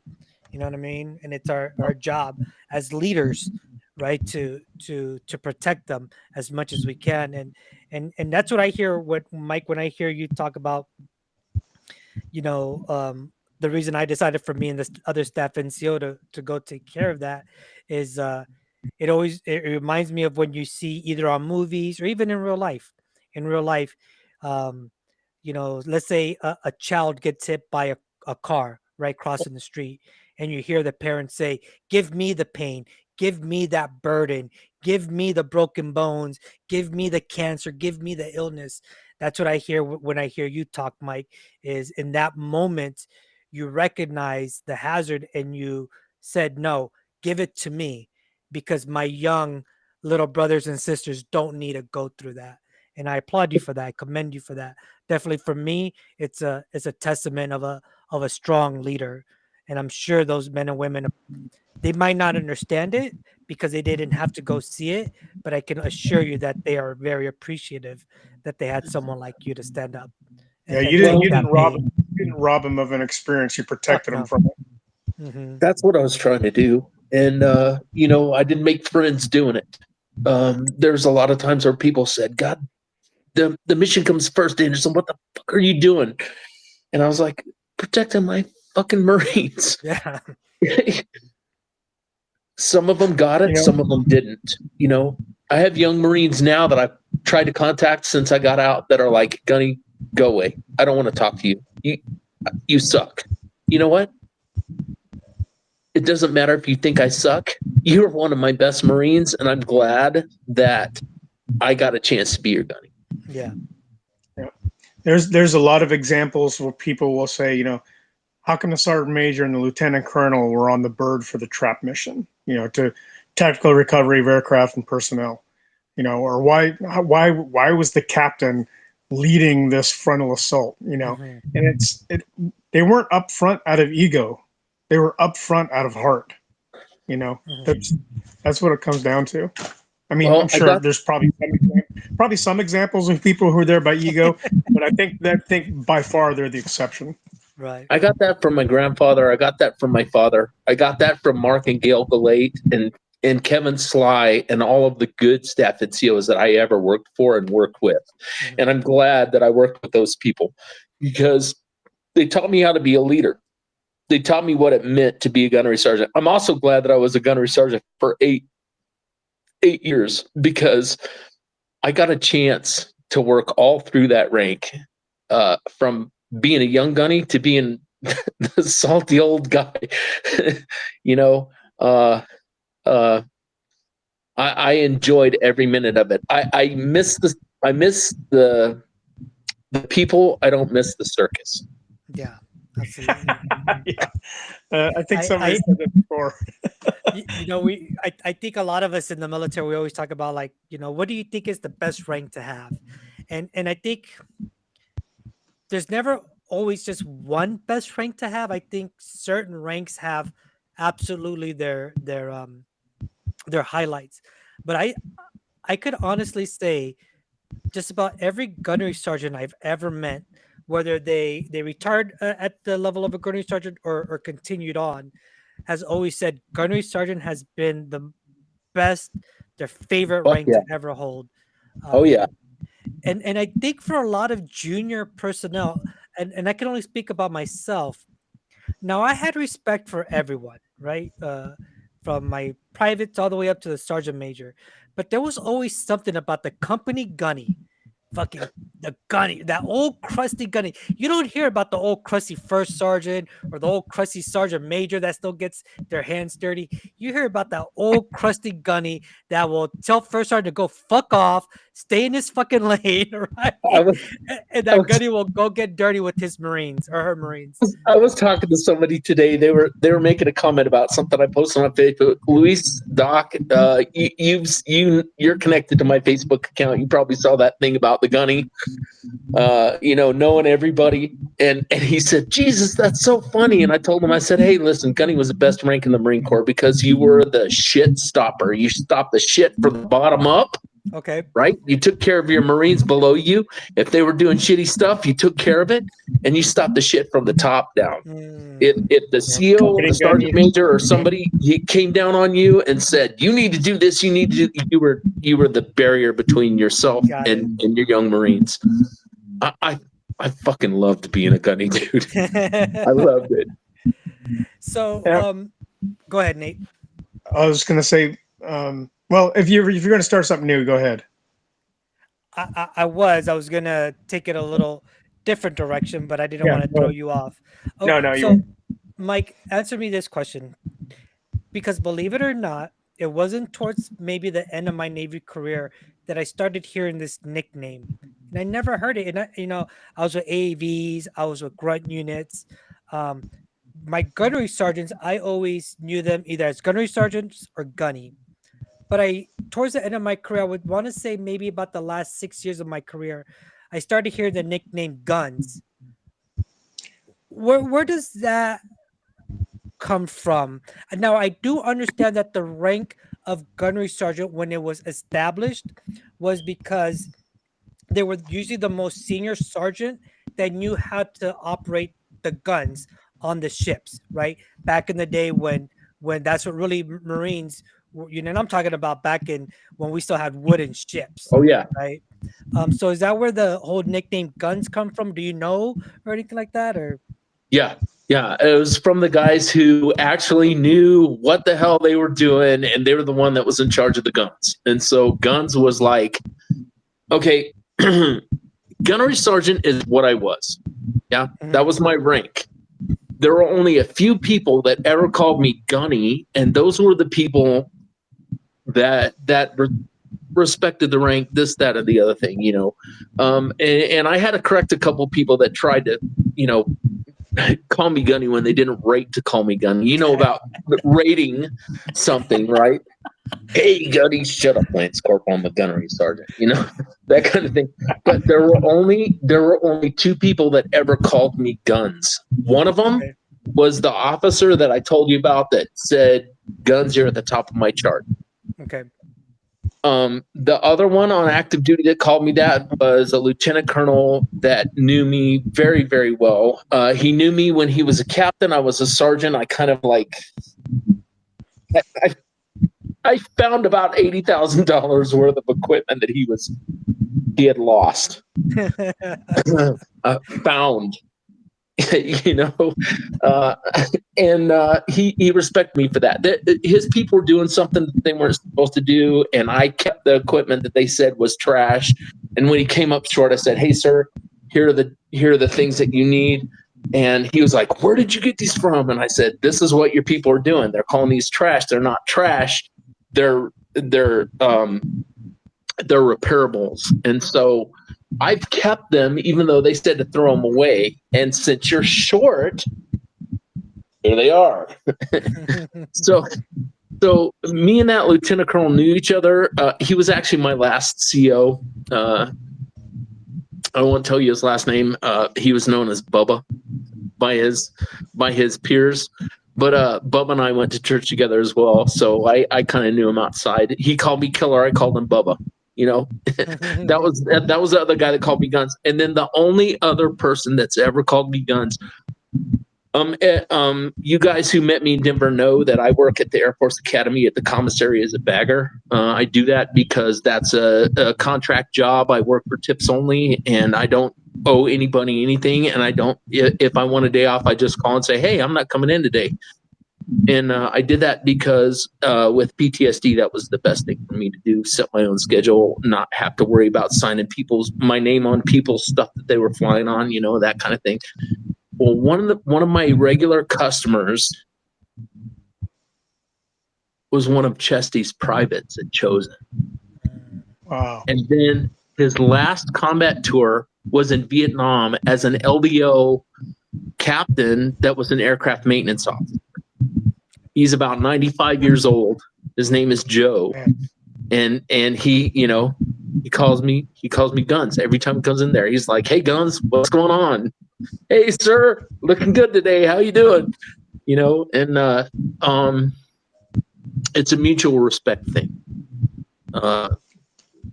You know what I mean? And it's our job as leaders, right, to protect them as much as we can. And that's what I hear. What Mike, when I hear you talk about, you know, the reason I decided for me and the other staff NCO to go take care of that is it reminds me of when you see either on movies or even in real life. In real life, um, you know, let's say a child gets hit by a car right crossing the street, and you hear the parents say, "Give me the pain, give me that burden, give me the broken bones, give me the cancer, give me the illness." That's what I hear when I hear you talk, Mike. Is in that moment you recognize the hazard and you said, "No, give it to me," because my young little brothers and sisters don't need to go through that. And I applaud you for that. I commend you for that. Definitely for me, it's a testament of a strong leader. And I'm sure those men and women, they might not understand it because they didn't have to go see it, but I can assure you that they are very appreciative that they had someone like you to stand up. Yeah, and you take didn't that rob pain. him. You didn't rob him of an experience. You protected him no. from it. That's what I was trying to do. And, you know, I didn't make friends doing it. There's a lot of times where people said, God, the mission comes first, Anderson. What the fuck are you doing? And I was like, protecting my fucking Marines. Yeah. Some of them got it, You know- some of them didn't. You know, I have young Marines now that I've tried to contact since I got out that are like, Gunny, go away. I don't want to talk to you. You suck. You know what? It doesn't matter if you think I suck. You're one of my best Marines, and I'm glad that I got a chance to be your Gunny. Yeah. There's a lot of examples where people will say, you know, how come the sergeant major and the lieutenant colonel were on the bird for the trap mission, you know, to tactical recovery of aircraft and personnel, you know, or why was the captain leading this frontal assault, you know? Mhm. And they weren't up front out of ego, they were up front out of heart, you know. Mhm. That's what it comes down to. I mean, Well, I'm sure there's probably some examples of people who are there by ego, but I think by far they're the exception. Right. I got that from my grandfather. I got that from my father. I got that from Mark and Gail Galate and Kevin Sly and all of the good staff NCOs that I ever worked for and worked with. Mhm. And I'm glad that I worked with those people because they taught me how to be a leader. They taught me what it meant to be a gunnery sergeant. I'm also glad that I was a gunnery sergeant for eight years because I got a chance to work all through that rank, from being a young gunny to being the salty old guy. You know, I enjoyed every minute of it. I miss the people. I don't miss the circus. Yeah. Absolutely. Yeah. I think I- somebody I- said that before. You know, I think a lot of us in the military, we always talk about, like, you know, what do you think is the best rank to have? And I think there's never always just one best rank to have. I think certain ranks have absolutely their highlights. But I could honestly say just about every gunnery sergeant I've ever met, whether they retired at the level of a gunnery sergeant or continued on, has always said gunnery sergeant has been the best, their favorite Fuck rank yeah. to ever hold. Oh yeah. And I think for a lot of junior personnel, and I can only speak about myself. Now I had respect for everyone, right? From my privates all the way up to the sergeant major, but there was always something about the company gunny, fucking the gunny, that old crusty gunny. You don't hear about the old crusty first sergeant or the old crusty sergeant major that still gets their hands dirty. You hear about that old crusty gunny that will tell first sergeant to go fuck off, stay in his fucking lane, right? I was, And I that was- Gunny will go get dirty with his Marines or her Marines. I was talking to somebody today. They were making a comment about something I posted on Facebook. Luis, Doc, you're connected to my Facebook account. You probably saw that thing about the Gunny, knowing everybody. And he said, Jesus, that's so funny. And I told him, I said, hey, listen, Gunny was the best rank in the Marine Corps because you were the shit stopper. You stopped the shit from the bottom up. Okay. Right? You took care of your Marines below you. If they were doing shitty stuff, you took care of it, and you stopped the shit from the top down. If the CO, the sergeant major, or somebody he came down on you and said, "You need to do this," you were the barrier between yourself Got and your young Marines. I fucking loved being a Gunny, dude. I loved it. So, Yeah. go ahead, Nate. I was going to say, well, if you're going to start something new, go ahead. I was gonna take it a little different direction, but I didn't Yeah, want to go throw ahead. you off. No, so Mike, answer me this question, because believe it or not, it wasn't towards maybe the end of my Navy career that I started hearing this nickname, and I never heard it. And I was with AAVs, I was with grunt units. My gunnery sergeants, I always knew them either as gunnery sergeants or gunny. But towards the end of my career, I would want to say maybe about the last 6 years of my career, I started hearing the nickname Guns. Where does that come from? And now I do understand that the rank of gunnery sergeant when it was established was because they were usually the most senior sergeant that knew how to operate the guns on the ships, right? Back in the day when that's what really Marines, and I'm talking about back in when we still had wooden ships. Oh yeah. Right. So is that where the whole nickname Guns come from? Do you know or anything like that? Or Yeah. It was from the guys who actually knew what the hell they were doing, and they were the one that was in charge of the guns. And so Guns was like, okay, gunnery sergeant is what I was. Yeah, that was my rank. There were only a few people that ever called me Gunny, and those were the people that respected the rank, this, that, or the other thing, and I had to correct a couple people that tried to, call me Gunny when they didn't rate to call me Gunny. About rating something, right? Hey, Gunny, shut up, Lance Corporal. I'm a gunnery sergeant. That kind of thing. But there were only two people that ever called me Guns. One of them was the officer that I told you about that said, "Guns, you're at the top of my chart." okay. The other one on active duty that called me that was a lieutenant colonel that knew me very, very well. He knew me when he was a captain. I was a sergeant. I kind of I found about $80,000 worth of equipment that he had lost. Found. And he respected me for that. His people were doing something that they weren't supposed to do, and I kept the equipment that they said was trash. And when he came up short, I said, "Hey, sir, here are the things that you need." And he was like, "Where did you get these from?" And I said, "This is what your people are doing. They're calling these trash. They're not trash. They're repairables." And so I've kept them, even though they said to throw them away. And since you're short, here they are. So me and that lieutenant colonel knew each other. He was actually my last CO. I won't tell you his last name. He was known as Bubba by his peers. But Bubba and I went to church together as well. So I kind of knew him outside. He called me Killer. I called him Bubba. That was the other guy that called me Guns. And then the only other person that's ever called me Guns, you guys who met me in Denver know that I work at the Air Force Academy at the commissary as a bagger. I do that because that's a contract job. I work for tips only, and I don't owe anybody anything. And I don't, if I want a day off, I just call and say, "Hey, I'm not coming in today." And I did that because with PTSD, that was the best thing for me to do, set my own schedule, not have to worry about signing my name on people's stuff that they were flying on, that kind of thing. Well, one of my regular customers was one of Chesty's privates at Chosen. Wow. And then his last combat tour was in Vietnam as an LDO captain that was an aircraft maintenance officer. He's about 95 years old. His name is Joe. And he, you know, he calls me Guns every time he comes in there. He's like, "Hey Guns, what's going on? Hey sir, looking good today. How you doing?" You know, and it's a mutual respect thing.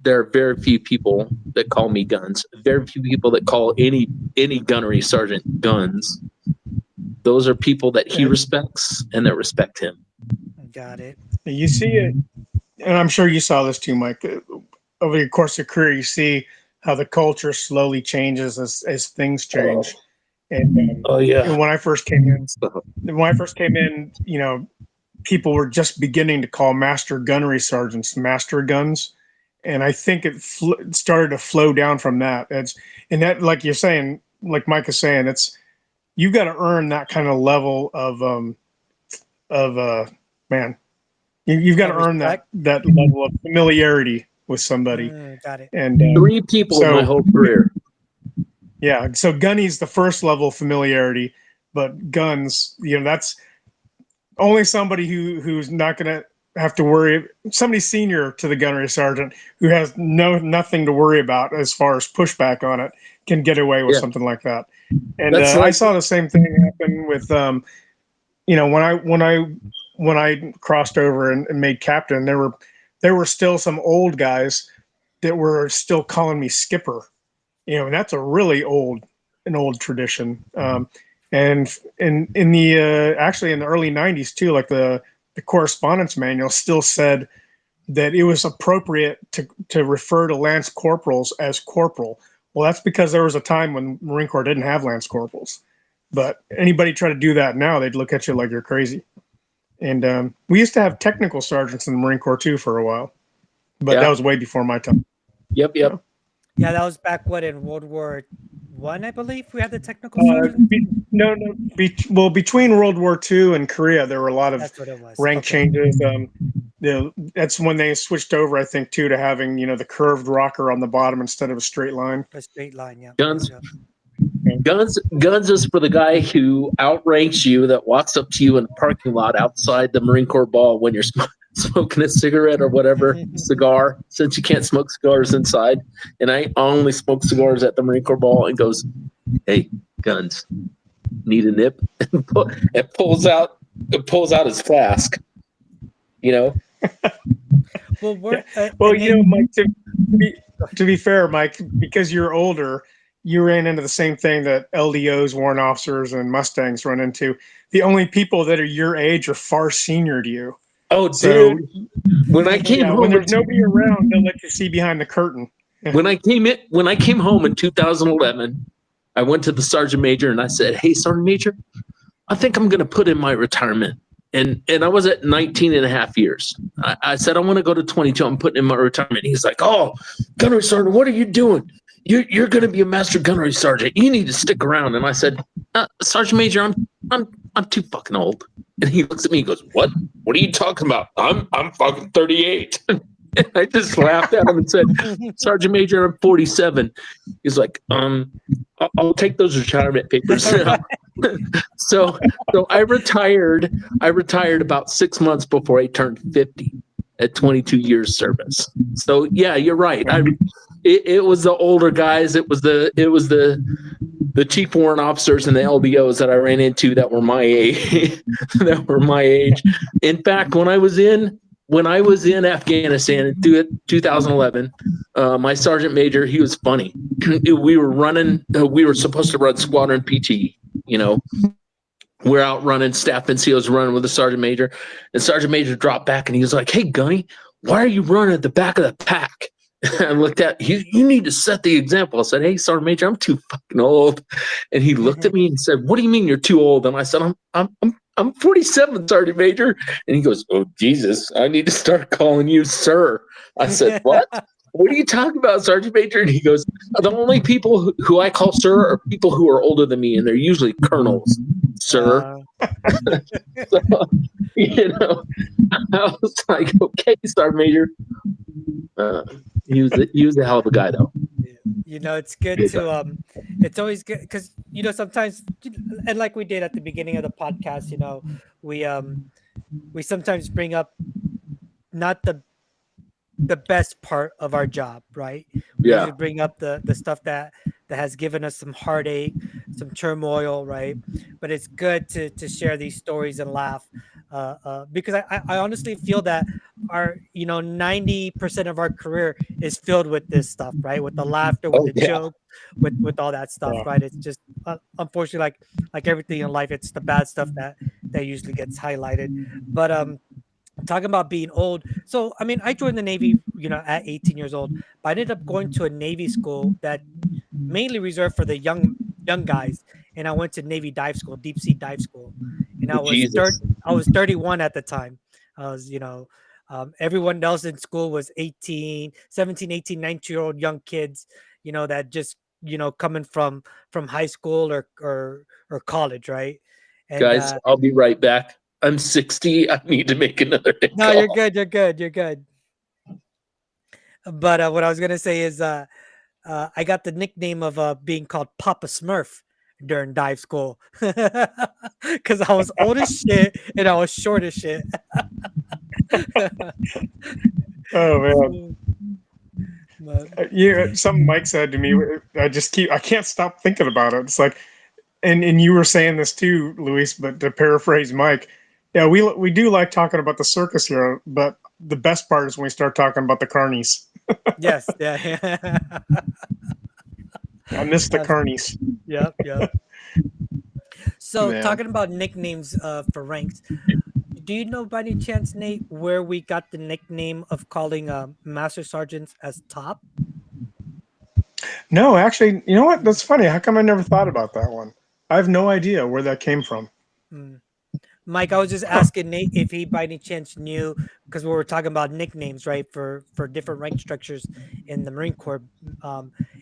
There are very few people that call me Guns. Very few people that call any gunnery sergeant Guns. Those are people that he respects and that respect him. Got it. You see it, and I'm sure you saw this too, Mike. Over the course of your career, you see how the culture slowly changes as things change. And Oh yeah. and when I first came in, you know, people were just beginning to call master gunnery sergeants master guns, and I think it started to flow down from that. And that, like you're saying, like Mike is saying, you've got to earn that kind of level of man. You've got to earn that level of familiarity with somebody. Got it. And 3 people in my whole career. Yeah, so gunny's the first level of familiarity, but Guns, you know, that's only somebody who's not going to have to worry. Somebody senior to the gunnery sergeant who has nothing to worry about as far as pushback on it can get away with something like that. And I saw the same thing happen with, you know, when I crossed over and made captain, there were still some old guys that were still calling me skipper. You know, and that's a really old tradition. And in the actually in the early 90s too, like the correspondence manual still said that it was appropriate to refer to lance corporals as corporal. Well, that's because there was a time when Marine Corps didn't have lance corporals. But anybody try to do that now, they'd look at you like you're crazy. And we used to have technical sergeants in the Marine Corps too for a while, but that was way before my time. Yep. Yeah, that was back in World War I, I believe we had the technical sergeant. Between World War II and Korea, there were a lot of That's what it was. rank changes. That's when they switched over, I think, too, to having, you know, the curved rocker on the bottom instead of a straight line. A straight line, yeah. Guns. Yeah. Guns is for the guy who outranks you, that walks up to you in the parking lot outside the Marine Corps Ball when you're smoking a cigarette or whatever, cigar, since you can't smoke cigars inside. And I only smoke cigars at the Marine Corps Ball, and goes, "Hey, Guns, need a nip?" and pulls out his flask. You know? Well, you know, Mike, to be fair, Mike, because you're older, you ran into the same thing that LDOs, warrant officers, and Mustangs run into. The only people that are your age are far senior to you. Oh, So, dude! When I came home, when there's nobody around, they'll let you see behind the curtain. when I came home in 2011, I went to the sergeant major and I said, "Hey, sergeant major, I think I'm going to put in my retirement." And I was at 19 and a half years. I said, "I want to go to 22. I'm putting in my retirement." He's like, "Oh, gunnery sergeant, what are you doing? You're going to be a master gunnery sergeant. You need to stick around." And I said, "Sergeant major, I'm too fucking old." And he looks at me and goes, "What? What are you talking about? I'm fucking 38. And I just laughed at him and said, "Sergeant major, I'm 47. He's like, I'll take those retirement papers now." So I retired about 6 months before I turned 50 at 22 years service. So yeah, you're right. It was the older guys. It was the chief warrant officers and the LDOs that I ran into that were my age. In fact, when I was in Afghanistan in 2011, my sergeant major, he was funny. We were supposed to run squadron PT. You know, we're out running, staff NCOs running with the sergeant major, and sergeant major dropped back and he was like, "Hey, Gunny, why are you running at the back of the pack?" I looked at you need to set the example. I said, "Hey, sergeant major, I'm too fucking old." And he looked at me and said, "What do you mean you're too old?" And I said, I'm 47, sergeant major. And he goes, "Oh, Jesus, I need to start calling you sir." I said, "What? What are you talking about, sergeant major?" And he goes, "The only people who I call sir are people who are older than me, and they're usually colonels, sir." So, you know, I was like, "Okay, sergeant major, He was a hell of a guy, though. It's good to it's always good because sometimes, and like we did at the beginning of the podcast, we sometimes bring up not the best part of our job, right? We Yeah. usually bring up the stuff that has given us some heartache, some turmoil, right? But it's good to share these stories and laugh, because I honestly feel that our 90% of our career is filled with this stuff, right? With the laughter, with the joke, with all that stuff, right? It's just unfortunately like everything in life, it's the bad stuff that usually gets highlighted. But talking about being old, so I mean, I joined the Navy, at 18 years old, but I ended up going to a Navy school that mainly reserved for the young guys, and I went to Navy dive school, deep sea dive school, and I was 31 at the time. I was, everyone else in school was 18, 17, 18, 19-year-old young kids, that just coming from high school or college, right? And Guys, I'll be right back. I'm 60. I need to make another no, call. you're good. But what I was gonna say is I got the nickname of being called Papa Smurf during dive school because I was old as shit and I was short as shit. Oh man. Something Mike said to me, I can't stop thinking about it. It's like, and you were saying this too, Luis, but to paraphrase Mike, yeah, we do like talking about the circus here, but the best part is when we start talking about the carnies. Yes, yeah. I miss the carnies. Yep. So Man. talking about nicknames for ranks, do you know by any chance, Nate, where we got the nickname of calling master sergeants as top? No, actually, you know what? That's funny. How come I never thought about that one? I have no idea where that came from. Mike, I was just asking Nate if he by any chance knew, because we were talking about nicknames, right, for different rank structures in the Marine Corps.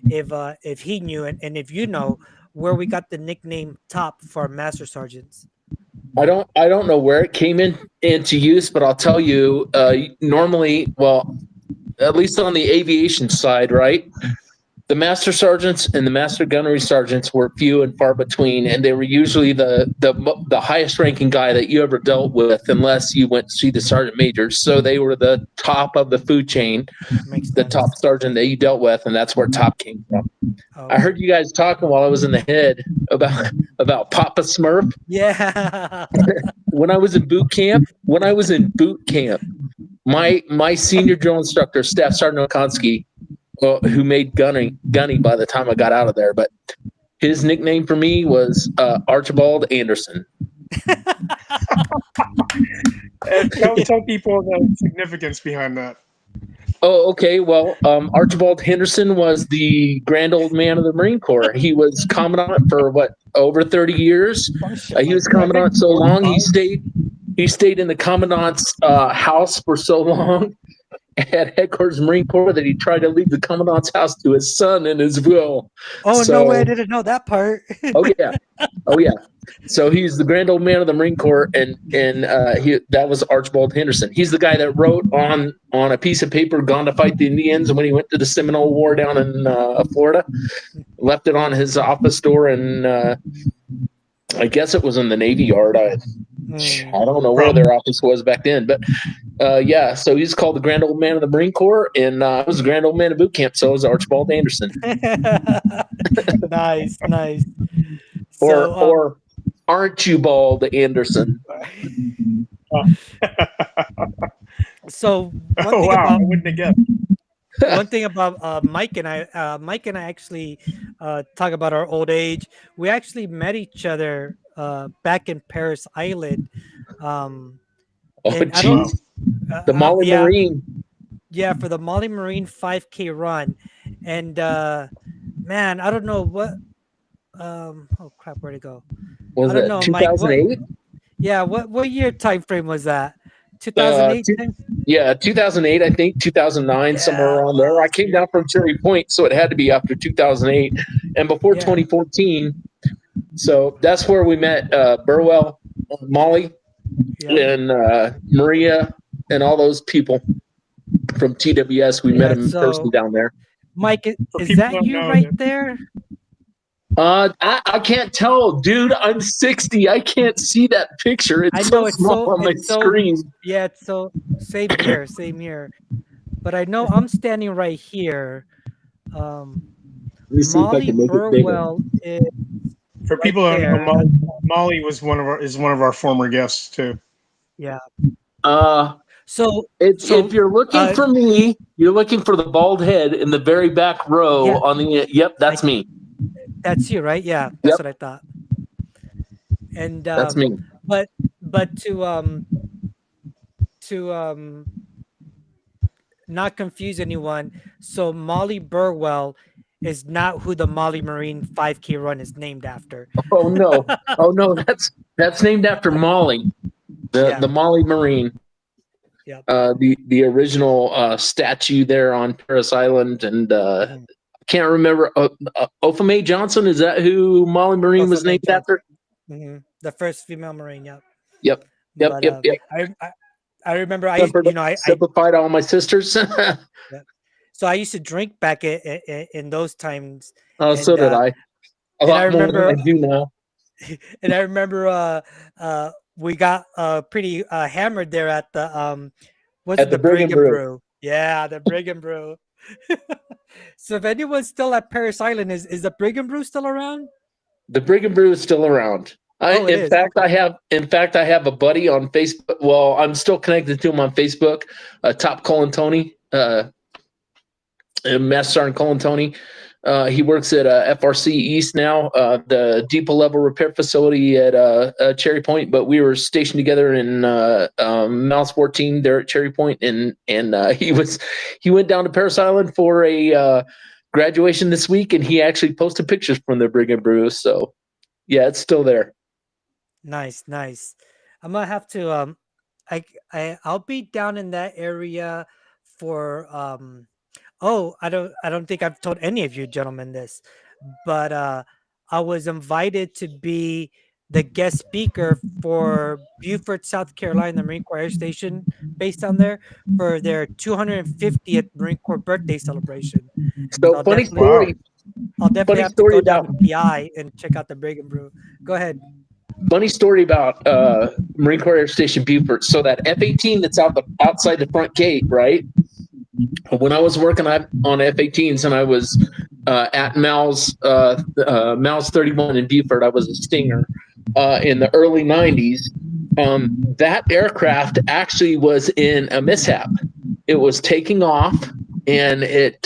If he knew, and if you know where we got the nickname top for master sergeants. I don't know where it came into use, but I'll tell you, normally, well, at least on the aviation side, right? The master sergeants and the master gunnery sergeants were few and far between, and they were usually the highest ranking guy that you ever dealt with, unless you went to see the sergeant majors. So they were the top of the food chain, the top sergeant that you dealt with, and that's where top came from. Oh. I heard you guys talking while I was in the head about Papa Smurf. Yeah. When I was in boot camp, my senior drill instructor, Staff Sergeant Okonski, who made Gunny by the time I got out of there, but his nickname for me was Archibald Anderson. Tell people the significance behind that. Oh, okay. Well, Archibald Henderson was the grand old man of the Marine Corps. He was commandant for over 30 years. He was commandant so long he stayed in the commandant's house for so long at headquarters Marine Corps that he tried to leave the commandant's house to his son in his will. Oh, no way! I didn't know that part. Oh yeah. So he's the grand old man of the Marine Corps, and that was Archibald Henderson. He's the guy that wrote on a piece of paper, "Gone to fight the Indians," when he went to the Seminole War down in Florida. Left it on his office door, and I guess it was in the Navy Yard. I don't know where their office was back then, but yeah. So he's called the grand old man of the Marine Corps, and I was the grand old man of boot camp. So was Archibald Anderson. Nice. Or aren't you bald, Anderson? So I wouldn't have guessed. one thing about Mike and I actually talk about our old age. We actually met each other back in Paris Island. Geez. The Molly Marine. Yeah, for the Molly Marine 5K run. And man, I don't know what oh crap, where'd it go? Was it 2008? Yeah, what year time frame was that? 2008? Yeah, 2008, I think, 2009, somewhere around there. I came down from Cherry Point, so it had to be after 2008 and before 2014. So that's where we met Burwell, Molly, and Maria, and all those people. from TWS. We met him in person down there. Mike, For is people that who don't you know right that- there? I can't tell, dude. I'm 60. I can't see that picture. It's I so know it's small so on my it's so screen. yeah, it's so same here, same here. But I know I'm standing right here. Let me see if I Molly can make it bigger. Burwell is For right people who don't there. know, Molly was one of our former guests too. Yeah. So So if you're looking for me, you're looking for the bald head in the very back row Yeah. on the. Yep, that's me. that's you, right? Yeah, that's Yep. what I thought. And That's me. but to not confuse anyone, so Molly Burwell is not who the Molly Marine 5K run is named after. Oh no! Oh no! That's named after Molly, Yeah. the Molly Marine. Yep. The original statue there on Paris Island, and Mhm. can't remember. Ophame Johnson, is that who Molly Marine was Ophame named after? The first female Marine, yep. Yep. Yep. But, Yep. Yep. I remember I Simplified all my sisters. so I used to drink back in those times. Oh, so And, did I. A and lot I more remember- than I do now. And I remember we got pretty hammered there at the what's At it, the the Brig and Brew. Brew. Yeah, the Brig and Brew. So if anyone's still at Paris Island, is the Brig and Brew still around? The Brig and Brew is still around. Oh, it is. I have a buddy on Facebook. Well, I'm still connected to him on Facebook. Top Colin Tony, Master Sergeant Colin Tony. He works at FRC East now, the depot level repair facility at Cherry Point. But we were stationed together in Mouse 14 there at Cherry Point, and he went down to Paris Island for a graduation this week, and he actually posted pictures from the Brig and Brew. So yeah, it's still there. Nice. I'm gonna have to I'll be down in that area for I don't think I've told any of you gentlemen this, but I was invited to be the guest speaker for Beaufort, South Carolina, Marine Corps Air Station based down there for their 250th Marine Corps birthday celebration. So I'll funny definitely- story. I'll definitely Funny have to story go down about- to PI and check out the Brig and Brew. Go ahead. Funny story about Marine Corps Air Station Beaufort. So that F-18 that's outside the front gate, right? When I was working on F-18s and I was at Mal's 31 in Beaufort, I was a Stinger in the early 90s. That aircraft actually was in a mishap. It was taking off and it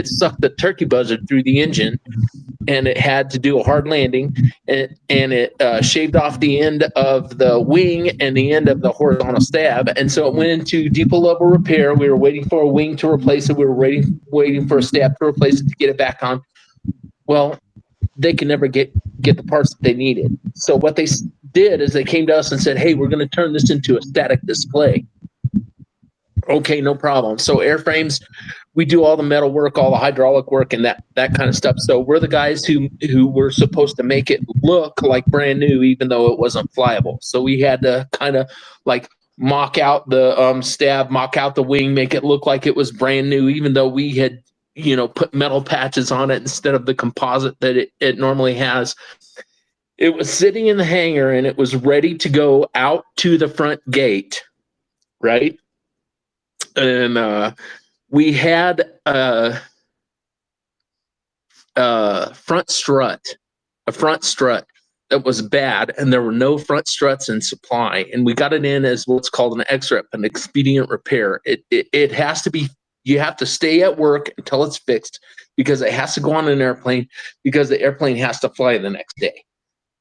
sucked the turkey buzzard through the engine, and it had to do a hard landing, and it shaved off the end of the wing and the end of the horizontal stab, and so it went into depot level repair. We were waiting for a wing to replace it. We were waiting for a stab to replace it to get it back on. Well, they could never get the parts that they needed. So what they did is they came to us and said, "Hey, we're going to turn this into a static display." Okay, no problem. So airframes, we do all the metal work, all the hydraulic work, and that kind of stuff. So we're the guys who were supposed to make it look like brand new, even though it wasn't flyable. So we had to kind of like mock out the stab, mock out the wing, make it look like it was brand new, even though we had put metal patches on it instead of the composite that it normally has. It was sitting in the hangar and it was ready to go out to the front gate, right? And we had a front strut that was bad, and there were no front struts in supply. And we got it in as what's called an XREP, an expedient repair. It has to be. You have to stay at work until it's fixed because it has to go on an airplane because the airplane has to fly the next day.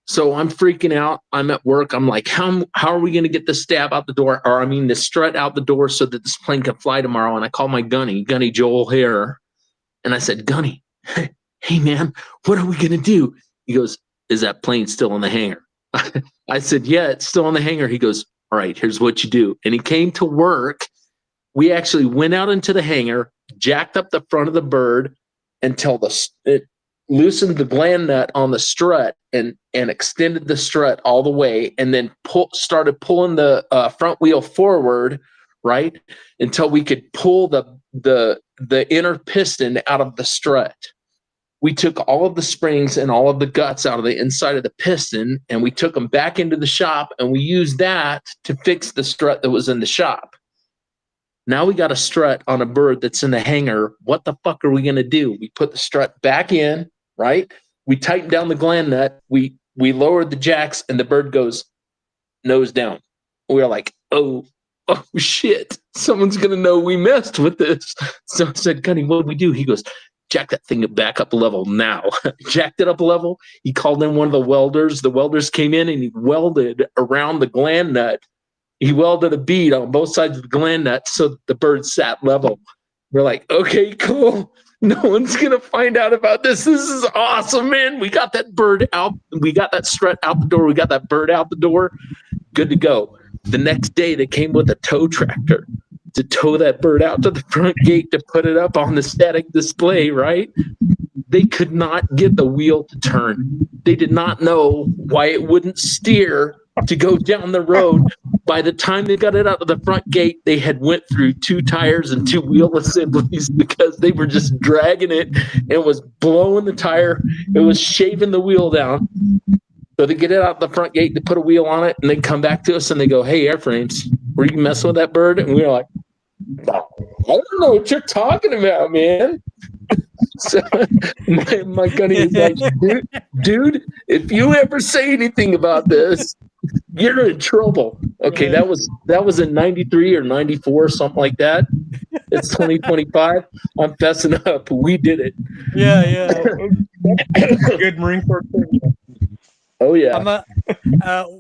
So I'm freaking out. I'm at work. I'm like, how are we going to get the stab out the door? Or the strut out the door so that this plane can fly tomorrow? And I call my Gunny Joel Hare. And I said, Gunny, hey man, what are we going to do? He goes, is that plane still in the hangar? I said, yeah, it's still in the hangar. He goes, all right, here's what you do. And he came to work. We actually went out into the hangar, jacked up the front of the bird until it loosened the gland nut on the strut and extended the strut all the way, and then started pulling the front wheel forward, right? Until we could pull the inner piston out of the strut. We took all of the springs and all of the guts out of the inside of the piston, and we took them back into the shop, and we used that to fix the strut that was in the shop. Now we got a strut on a bird that's in the hangar. What the fuck are we going to do? We put the strut back in, right? We tighten down the gland nut. We lowered the jacks, and the bird goes nose down. We were like, oh shit, someone's going to know we messed with this. So I said, Gunny, what do we do? He goes, jack that thing back up a level now. Jacked it up a level. He called in one of the welders. The welders came in and he welded around the gland nut. He welded a bead on both sides of the gland nut so that the bird sat level. We're like, okay, cool. No one's going to find out about this. This is awesome, man. We got that bird out. We got that strut out the door. We got that bird out the door. Good to go. The next day they came with a tow tractor to tow that bird out to the front gate to put it up on the static display, right? They could not get the wheel to turn. They did not know why it wouldn't steer to go down the road. By the time they got it out of the front gate, they had went through 2 tires and 2 wheel assemblies because they were just dragging it. It was blowing the tire. It was shaving the wheel down. So they get it out the front gate, they put a wheel on it, and they come back to us and they go, hey, airframes, were you messing with that bird? And we were like, I don't know what you're talking about, man. So my gunny is like, dude, if you ever say anything about this, you're in trouble. Okay, that was in 93 or 94, something like that. It's 2025. I'm fessing up. We did it. Yeah. Good Marine Corps thing. Oh yeah.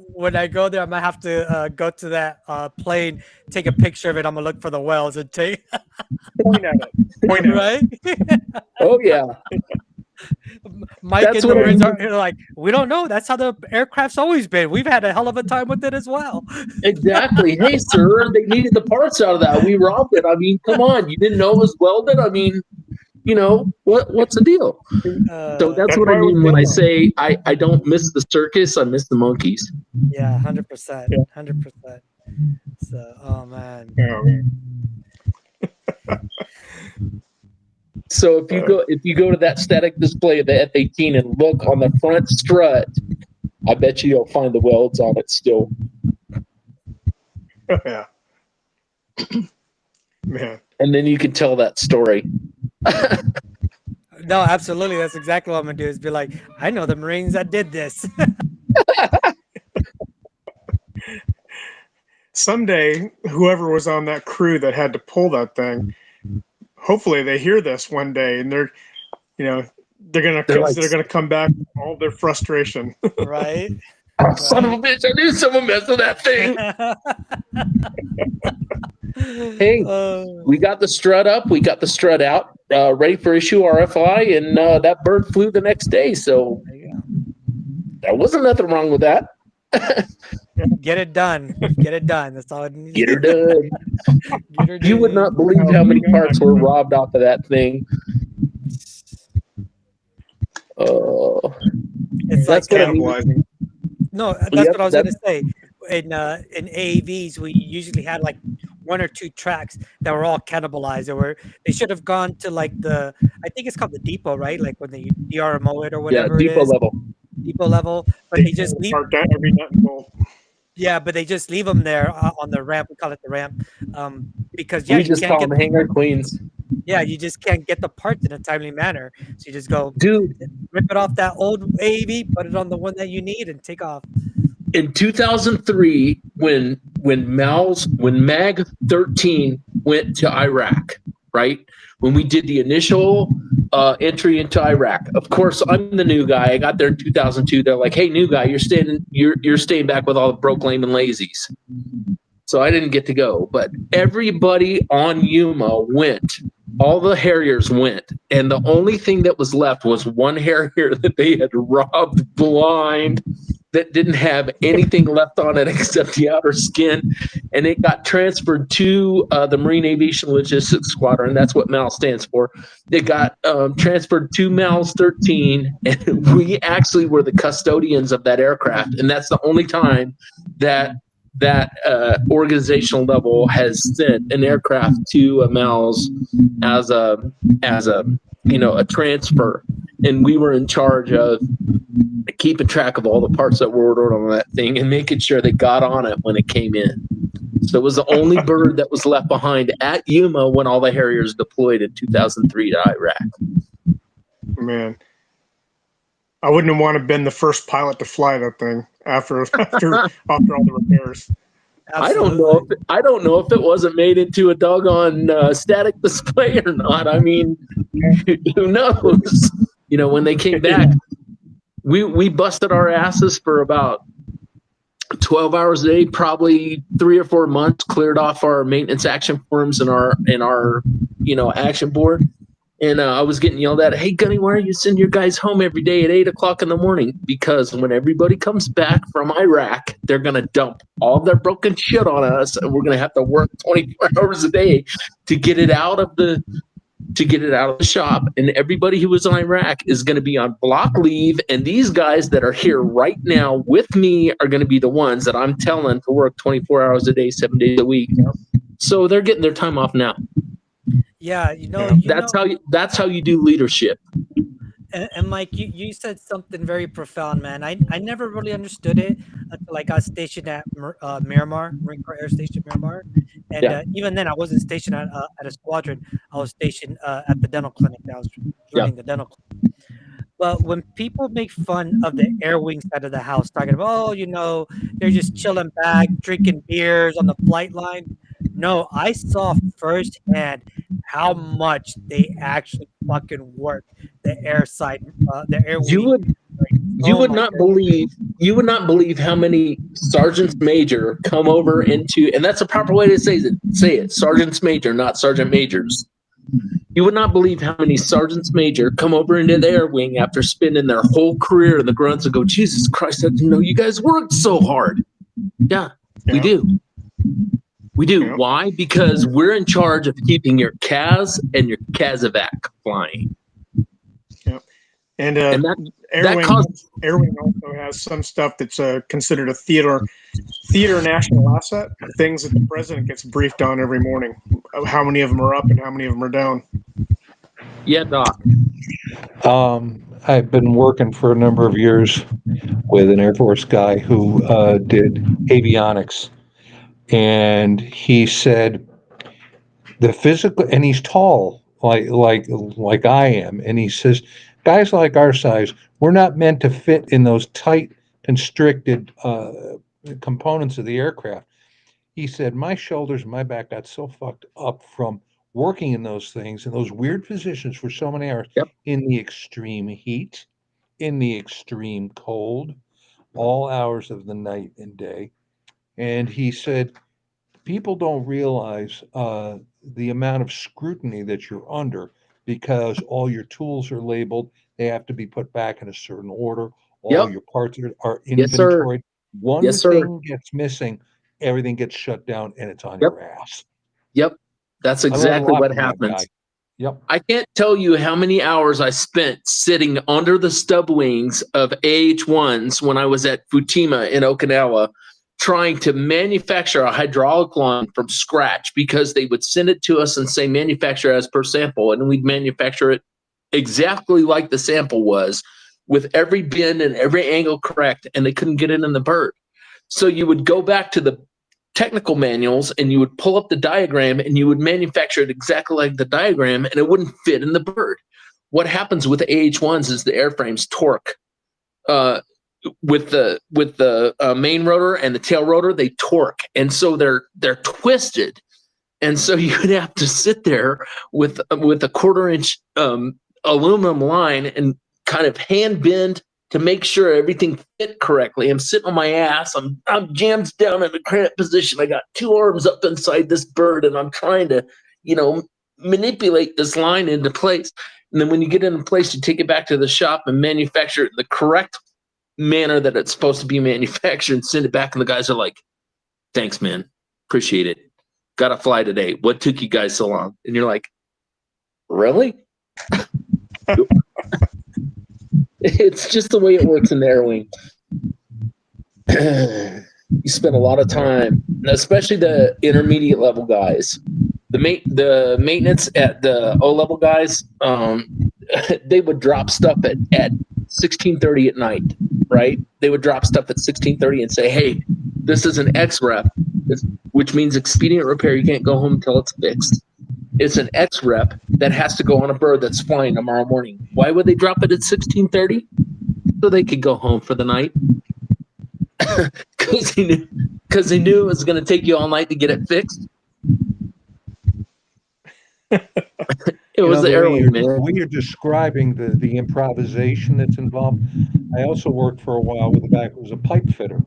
When I go there, I'm gonna have to go to that plane, take a picture of it. I'm gonna look for the wells and take Point at it. right. Oh yeah. Mike That's and the what I Marines mean. are like, we don't know. That's how the aircraft's always been. We've had a hell of a time with it as well. Exactly. Hey, sir, they needed the parts out of that. We robbed it. I mean, come on. You didn't know it was welded? I mean, what's the deal? So that's what I mean when I say I don't miss the circus. I miss the monkeys. Yeah, 100%. 100%. So, oh man. So if you go to that static display of the F-18 and look on the front strut, I bet you'll find the welds on it still. Yeah. Man. And then you can tell that story. No, absolutely. That's exactly what I'm gonna do. Is be like, I know the Marines that did this. Someday, whoever was on that crew that had to pull that thing, hopefully they hear this one day, and they're gonna come back with all their frustration. Right? Son of a bitch! I knew someone messed with that thing. Hey, we got the strut up. We got the strut out, ready for issue RFI, and that bird flew the next day. So there wasn't nothing wrong with that. Get it done. Get it done. That's all it needs. Get her done. Get her You done. would not believe how many parts were robbed off of that thing. It's That's like what I mean. Cannibalizing. no, that's Yep, what I was gonna that's- say. In AAVs, we usually had like 1 or 2 tracks that were all cannibalized. They should have gone to like I think it's called the depot, right? Like when they DRMO it or Yeah, whatever depot it is, level. depot level. But they just leave. Mark down every nut and bolt. Yeah, but they just leave them there on the ramp. We call it the ramp, because We you just can't call get. them hangar queens. Yeah, you just can't get the parts in a timely manner. So you just go Dude, rip it off that old AAV, put it on the one that you need, and take off. in 2003, when MAG 13 went to Iraq, right? When we did the initial entry into Iraq, of course, I'm the new guy. I got there in 2002. They're like, "Hey, new guy, you're staying back with all the broke, lame, and lazies." So I didn't get to go, but everybody on Yuma went. All the Harriers went, and the only thing that was left was one Harrier that they had robbed blind, that didn't have anything left on it except the outer skin, and it got transferred to the Marine Aviation Logistics Squadron. That's what MAL stands for. It got transferred to MALS 13, and we actually were the custodians of that aircraft, and that's the only time that that organizational level has sent an aircraft to Mel's as a a transfer, and we were in charge of keeping track of all the parts that were ordered on that thing and making sure they got on it when it came in. So it was the only bird that was left behind at Yuma when all the Harriers deployed in 2003 to Iraq. Man, I wouldn't have wanted to been the first pilot to fly that thing after all the repairs. I don't know if it wasn't made into a doggone static display or not. I mean, who knows? When they came back, we busted our asses for about 12 hours a day, probably 3 or 4 months, cleared off our maintenance action forms and our action board. And I was getting yelled at, "Hey, Gunny, why are you sending your guys home every day at 8 o'clock in the morning?" Because when everybody comes back from Iraq, they're going to dump all their broken shit on us, and we're going to have to work 24 hours a day to get it out of the shop. And everybody who was in Iraq is going to be on block leave, and these guys that are here right now with me are going to be the ones that I'm telling to work 24 hours a day, 7 days a week. So they're getting their time off now. Yeah, that's how you do leadership. And Mike, you said something very profound, man. I never really understood it until I got stationed at Miramar, Marine Corps Air Station Miramar. And even then, I wasn't stationed at a squadron. I was stationed at the dental clinic. I was running the dental clinic. But when people make fun of the air wing side of the house, talking about, they're just chilling back, drinking beers on the flight line. No, I saw firsthand how much they actually fucking work the air side, the air wing. You would not believe how many sergeants major come over into, and that's a proper way to say it, sergeants major, not sergeant majors. You would not believe how many sergeants major come over into the air wing after spending their whole career in the grunts and go, "Jesus Christ, I didn't know you guys worked so hard." Yeah. We do. Yeah. Why? Because we're in charge of keeping your CAS and your CASEVAC flying. Yeah. And Air Wing also has some stuff that's considered a theater national asset, things that the president gets briefed on every morning. How many of them are up and how many of them are down. Yeah, Doc. I've been working for a number of years with an Air Force guy who did avionics. And he said the physical, and he's tall like I am, and he says guys like our size, we're not meant to fit in those tight constricted components of the aircraft. He said my shoulders and my back got so fucked up from working in those things in those weird positions for so many hours, in the extreme heat, in the extreme cold, all hours of the night and day. And he said, people don't realize the amount of scrutiny that you're under because all your tools are labeled. They have to be put back in a certain order. All your parts are inventoried. One thing gets missing, everything gets shut down, and it's on your ass. Yep. That's exactly what happens. Yep. I can't tell you how many hours I spent sitting under the stub wings of AH-1s when I was at Futima in Okinawa, trying to manufacture a hydraulic line from scratch, because they would send it to us and say manufacture as per sample, and we'd manufacture it exactly like the sample was, with every bend and every angle correct, and they couldn't get it in the bird. So you would go back to the technical manuals and you would pull up the diagram and you would manufacture it exactly like the diagram, and it wouldn't fit in the bird. What happens with AH-1s is the airframes torque. With the main rotor and the tail rotor, they torque, and so they're twisted, and so you would have to sit there with a 1/4-inch aluminum line and kind of hand bend to make sure everything fit correctly. I'm sitting on my ass. I'm jammed down in a cramped position. I got 2 arms up inside this bird, and I'm trying to, manipulate this line into place. And then when you get it in place, you take it back to the shop and manufacture it in the correct manner that it's supposed to be manufactured and send it back, and the guys are like, "Thanks, man, appreciate it, gotta fly today, what took you guys so long?" And you're like, really? It's just the way it works in the air wing. You spend a lot of time, especially the intermediate level guys. The maintenance at the O level guys, they would drop stuff at 16:30 at night, right? They would drop stuff at 16:30 and say, "Hey, this is an X rep, which means expedient repair. You can't go home until it's fixed. It's an X rep that has to go on a bird that's flying tomorrow morning." Why would they drop it at 16:30? So they could go home for the night. Because they knew it was going to take you all night to get it fixed. It was the airline, man. When you're describing the improvisation that's involved, I also worked for a while with a guy who was a pipe fitter,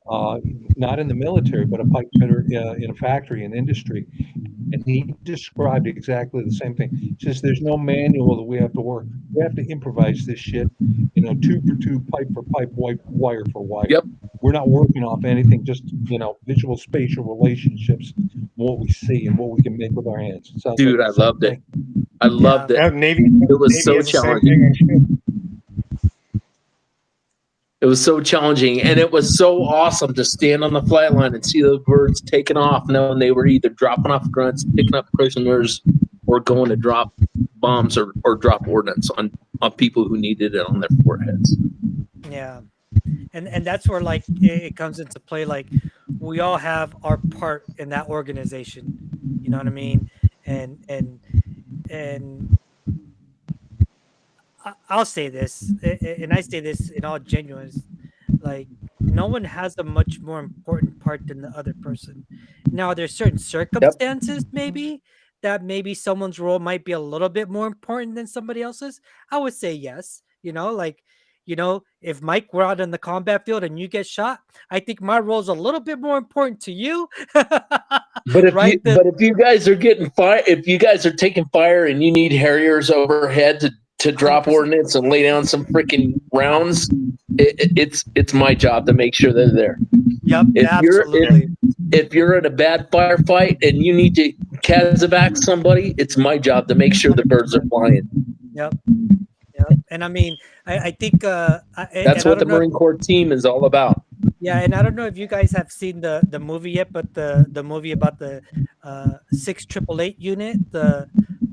not in the military, but a pipe fitter in a factory, in industry. And he described exactly the same thing. He says, there's no manual that we have to work. We have to improvise this shit, tube for tube, pipe for pipe, wire for wire. Yep. We're not working off anything, just, visual spatial relationships, what we see and what we can make with our hands. Dude, I loved it. I loved it. Yeah, Navy. It was Navy so has the same challenging. thing. It was so challenging, and it was so awesome to stand on the flight line and see those birds taking off, knowing they were either dropping off grunts, picking up prisoners, or going to drop bombs or drop ordnance on people who needed it on their foreheads. Yeah. And that's where like it comes into play. Like we all have our part in that organization. You know what I mean? And I'll say this, and I say this in all genuineness, like no one has a much more important part than the other person. Now there's certain circumstances maybe someone's role might be a little bit more important than somebody else's. I would say yes. If Mike were out in the combat field and you get shot, I think my role is a little bit more important to you. But if you guys are getting fire, if you guys are taking fire and you need Harriers overhead to drop 100%. Ordnance and lay down some freaking rounds, it's my job to make sure they're there. Yep, absolutely. If you're in a bad firefight and you need to casevac somebody, it's my job to make sure the birds are flying. Yep. And I mean, I think that's what the Marine Corps team is all about. Yeah, and I don't know if you guys have seen the movie yet, but the movie about the 6888 unit,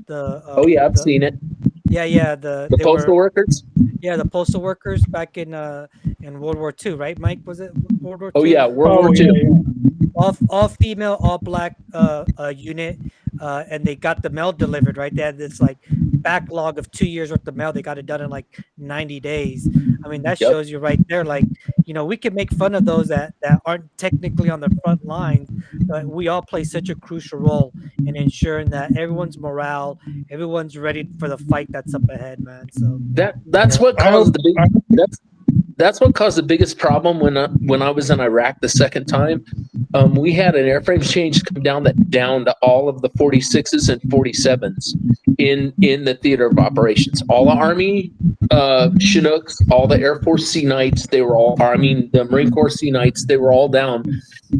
oh yeah, I've seen it. Yeah, the postal workers. Yeah, the postal workers back in World War II, right, Mike? Was it World War II? Oh yeah, World War II. Yeah. All female, all black unit, and they got the mail delivered, right? They had this like backlog of 2 years worth of mail. They got it done in like 90 days. I mean, that shows you right there, like, we can make fun of those that aren't technically on the front line, but we all play such a crucial role in ensuring that everyone's morale, everyone's ready for the fight that's up ahead, man. So that's what caused that's what caused the biggest problem when I was in Iraq the second time. We had an airframe change come down to all of the 46s and 47s in the theater of operations. All the Army Chinooks, all the Air Force Sea Knights, the Marine Corps Sea Knights, they were all down,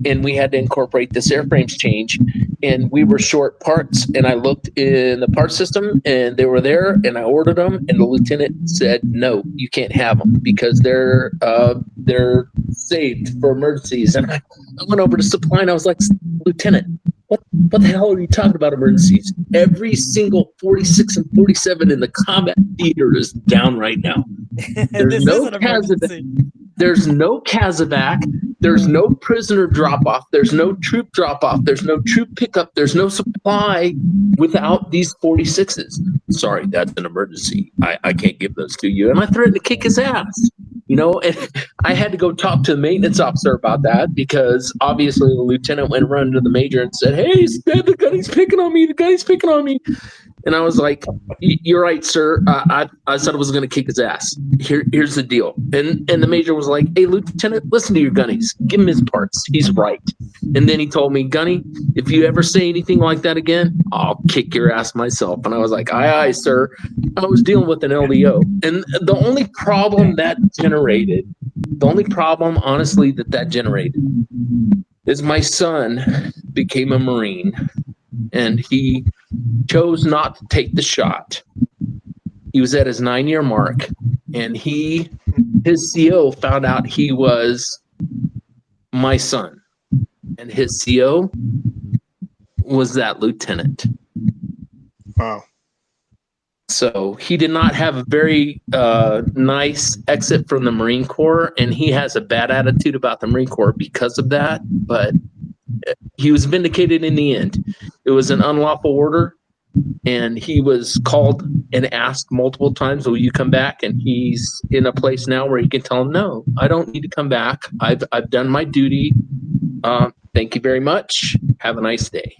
and we had to incorporate this airframes change, and we were short parts. And I looked in the part system, and they were there, and I ordered them, and the lieutenant said, "No, you can't have them because they're saved for emergencies." And I went over to supply, and I was like, "Lieutenant, what the hell are you talking about emergencies? Every single 46 and 47 in the combat theater is down right now. There's no casevac. There's no casevac. There's no prisoner drop off. There's no troop drop off. There's no troop pickup. There's no supply without these 46s. Sorry, that's an emergency. I can't give those to you." And I threatened to kick his ass. And I had to go talk to the maintenance officer about that because obviously the lieutenant went running to the major and said, "Hey, the gunny's picking on me. The gunny's picking on me." And I was like, "You're right, sir. I said I was going to kick his ass. Here's the deal." And the major was like, "Hey, Lieutenant, listen to your gunnies. Give him his parts. He's right." And then he told me, "Gunny, if you ever say anything like that again, I'll kick your ass myself." And I was like, "Aye, sir." I was dealing with an LDO. And the only problem honestly, that generated is my son became a Marine and he chose not to take the shot. He was at his 9-year mark and his CO found out he was my son, and his CO was that lieutenant. Wow. So he did not have a very nice exit from the Marine Corps, and he has a bad attitude about the Marine Corps because of that. But he was vindicated in the end. It was an unlawful order, and he was called and asked multiple times, "Will you come back?" And he's in a place now where he can tell him, "No, I don't need to come back. I've done my duty. Thank you very much. Have a nice day."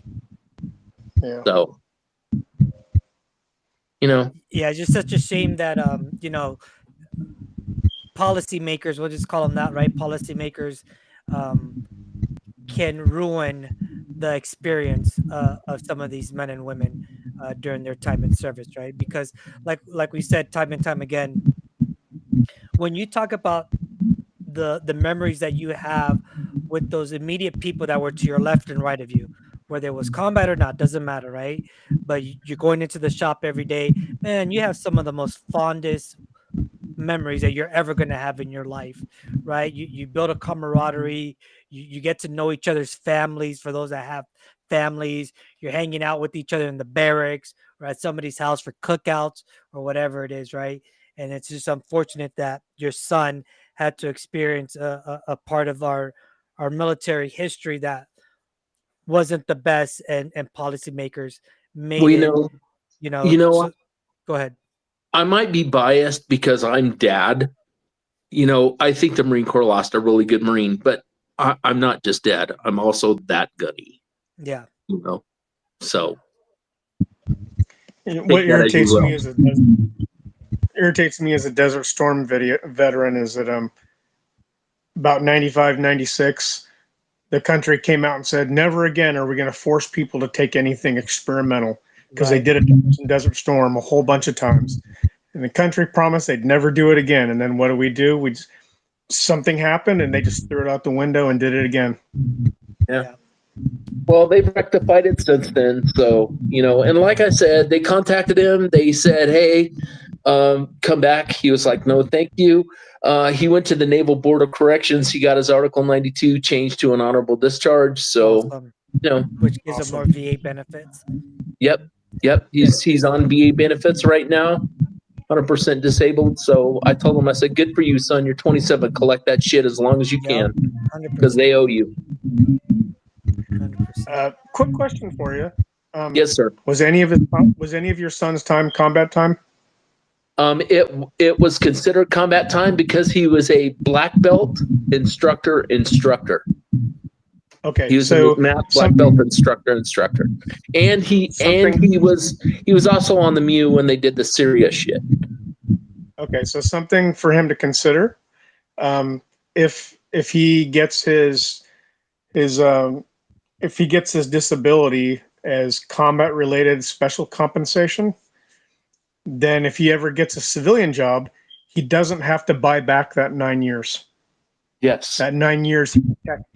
Yeah. So, Yeah, it's just such a shame that policymakers, we'll just call them that, right? Policymakers can ruin the experience of some of these men and women during their time in service, right? Because like we said time and time again, when you talk about the memories that you have with those immediate people that were to your left and right of you, whether it was combat or not, doesn't matter, right? But you're going into the shop every day, man, you have some of the most fondest memories that you're ever going to have in your life, right? You build a camaraderie, you get to know each other's families. For those that have families, you're hanging out with each other in the barracks or at somebody's house for cookouts or whatever it is, right? And it's just unfortunate that your son had to experience a part of our military history that wasn't the best, and policymakers made well, so, go ahead. I might be biased because I'm dad. I think the Marine Corps lost a really good Marine, but I'm not just dad. I'm also that gunny. Yeah. So. What irritates me as a Desert Storm veteran is that about 95, 96, the country came out and said, never again are we going to force people to take anything experimental, because they did it in Desert Storm a whole bunch of times. And the country promised they'd never do it again. And then what do? Something happened and they just threw it out the window and did it again. Yeah. Well, they've rectified it since then. So, and like I said, they contacted him. They said, "Hey, come back." He was like, "No, thank you." He went to the Naval Board of Corrections. He got his Article 92 changed to an honorable discharge. So, which gives him more VA benefits. Yep. He's on VA benefits right now, 100% disabled. So I told him, I said, "Good for you, son. You're 27. Collect that shit as long as you can, because they owe you." 100%. Quick question for you. Yes, sir. Was any of your son's time combat time? It was considered combat time because he was a black belt instructor. Okay, he was a math black belt instructor, and he was also on the MEU when they did the Syria shit. Okay, so something for him to consider. If he gets his disability as combat related special compensation, then if he ever gets a civilian job, he doesn't have to buy back that 9 years. Yes. That 9 years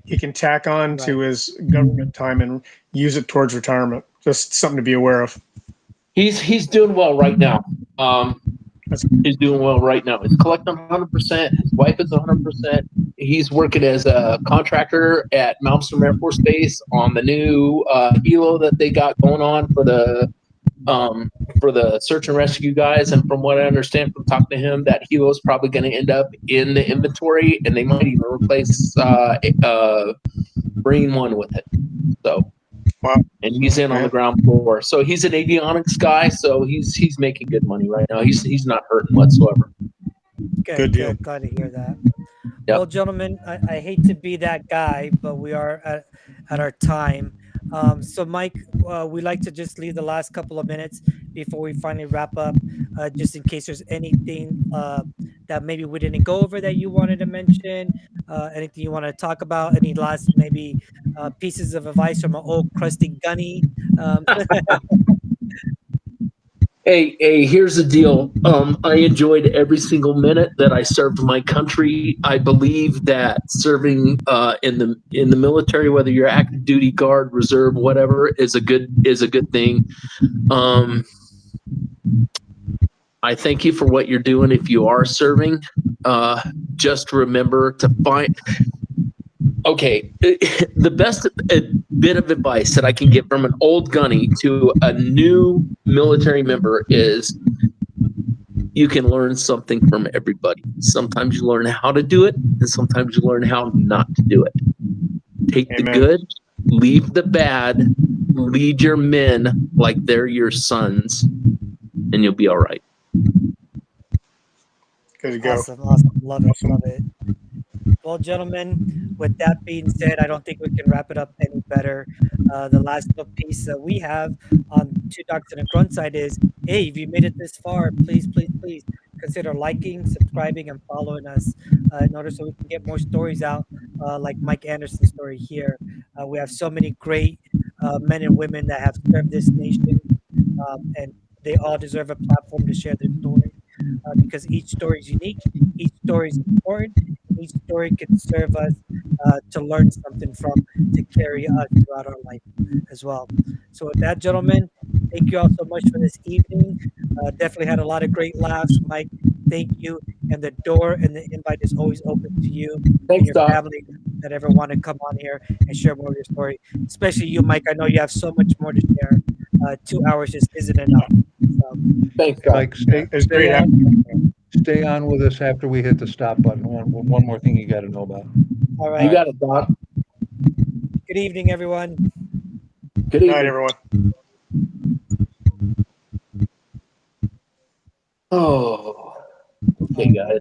he can tack on to his government time and use it towards retirement. Just something to be aware of. He's doing well right now. He's doing well right now. He's collecting 100%. His wife is 100%. He's working as a contractor at Malmstrom Air Force Base on the new helo that they got going on for the search and rescue guys. And from what I understand from talking to him, that helo is probably going to end up in the inventory, and they might even replace Marine One with it. So, wow. And he's in on the ground floor. So he's an avionics guy. So he's making good money right now. He's not hurting whatsoever. Good deal. Glad to hear that. Yep. Well, gentlemen, I hate to be that guy, but we are at our time. So, Mike, we like to just leave the last couple of minutes before we finally wrap up, just in case there's anything that maybe we didn't go over that you wanted to mention, anything you want to talk about, any last maybe pieces of advice from an old crusty gunny. Hey, here's the deal. I enjoyed every single minute that I served my country. I believe that serving in the military, whether you're active duty, guard, reserve, whatever, is a good thing. I thank you for what you're doing. If you are serving, just remember to Okay, the best bit of advice that I can give from an old gunny to a new military member is you can learn something from everybody. Sometimes you learn how to do it, and sometimes you learn how not to do it. Take the Amen. good, leave the bad, lead your men like they're your sons, and you'll be all right. Good to go. Awesome. Love it. Love it. Well, gentlemen, with that being said, I don't think we can wrap it up any better. The last little piece that we have on Two Docs and a Grunt side is, hey, if you made it this far, please, please, please consider liking, subscribing, and following us in order so we can get more stories out, like Mike Anderson's story here. We have so many great men and women that have served this nation, and they all deserve a platform to share their story. Because each story is unique, each story is important, each story can serve us to learn something from, to carry us throughout our life as well. So with that, gentlemen, thank you all so much for this evening. Definitely had a lot of great laughs. Mike, thank you. And the door and the invite is always open to you and Thanks, your Doc. family that ever want to come on here and share more of your story. Especially you, Mike. I know you have so much more to share. 2 hours just isn't enough. So, Thanks, Doc. Mike, It's great. stay on with us after we hit the stop button. One more thing you got to know about. all You right. got it, Doc. Good evening, everyone. Good Good night, evening. everyone. Oh, okay, guys.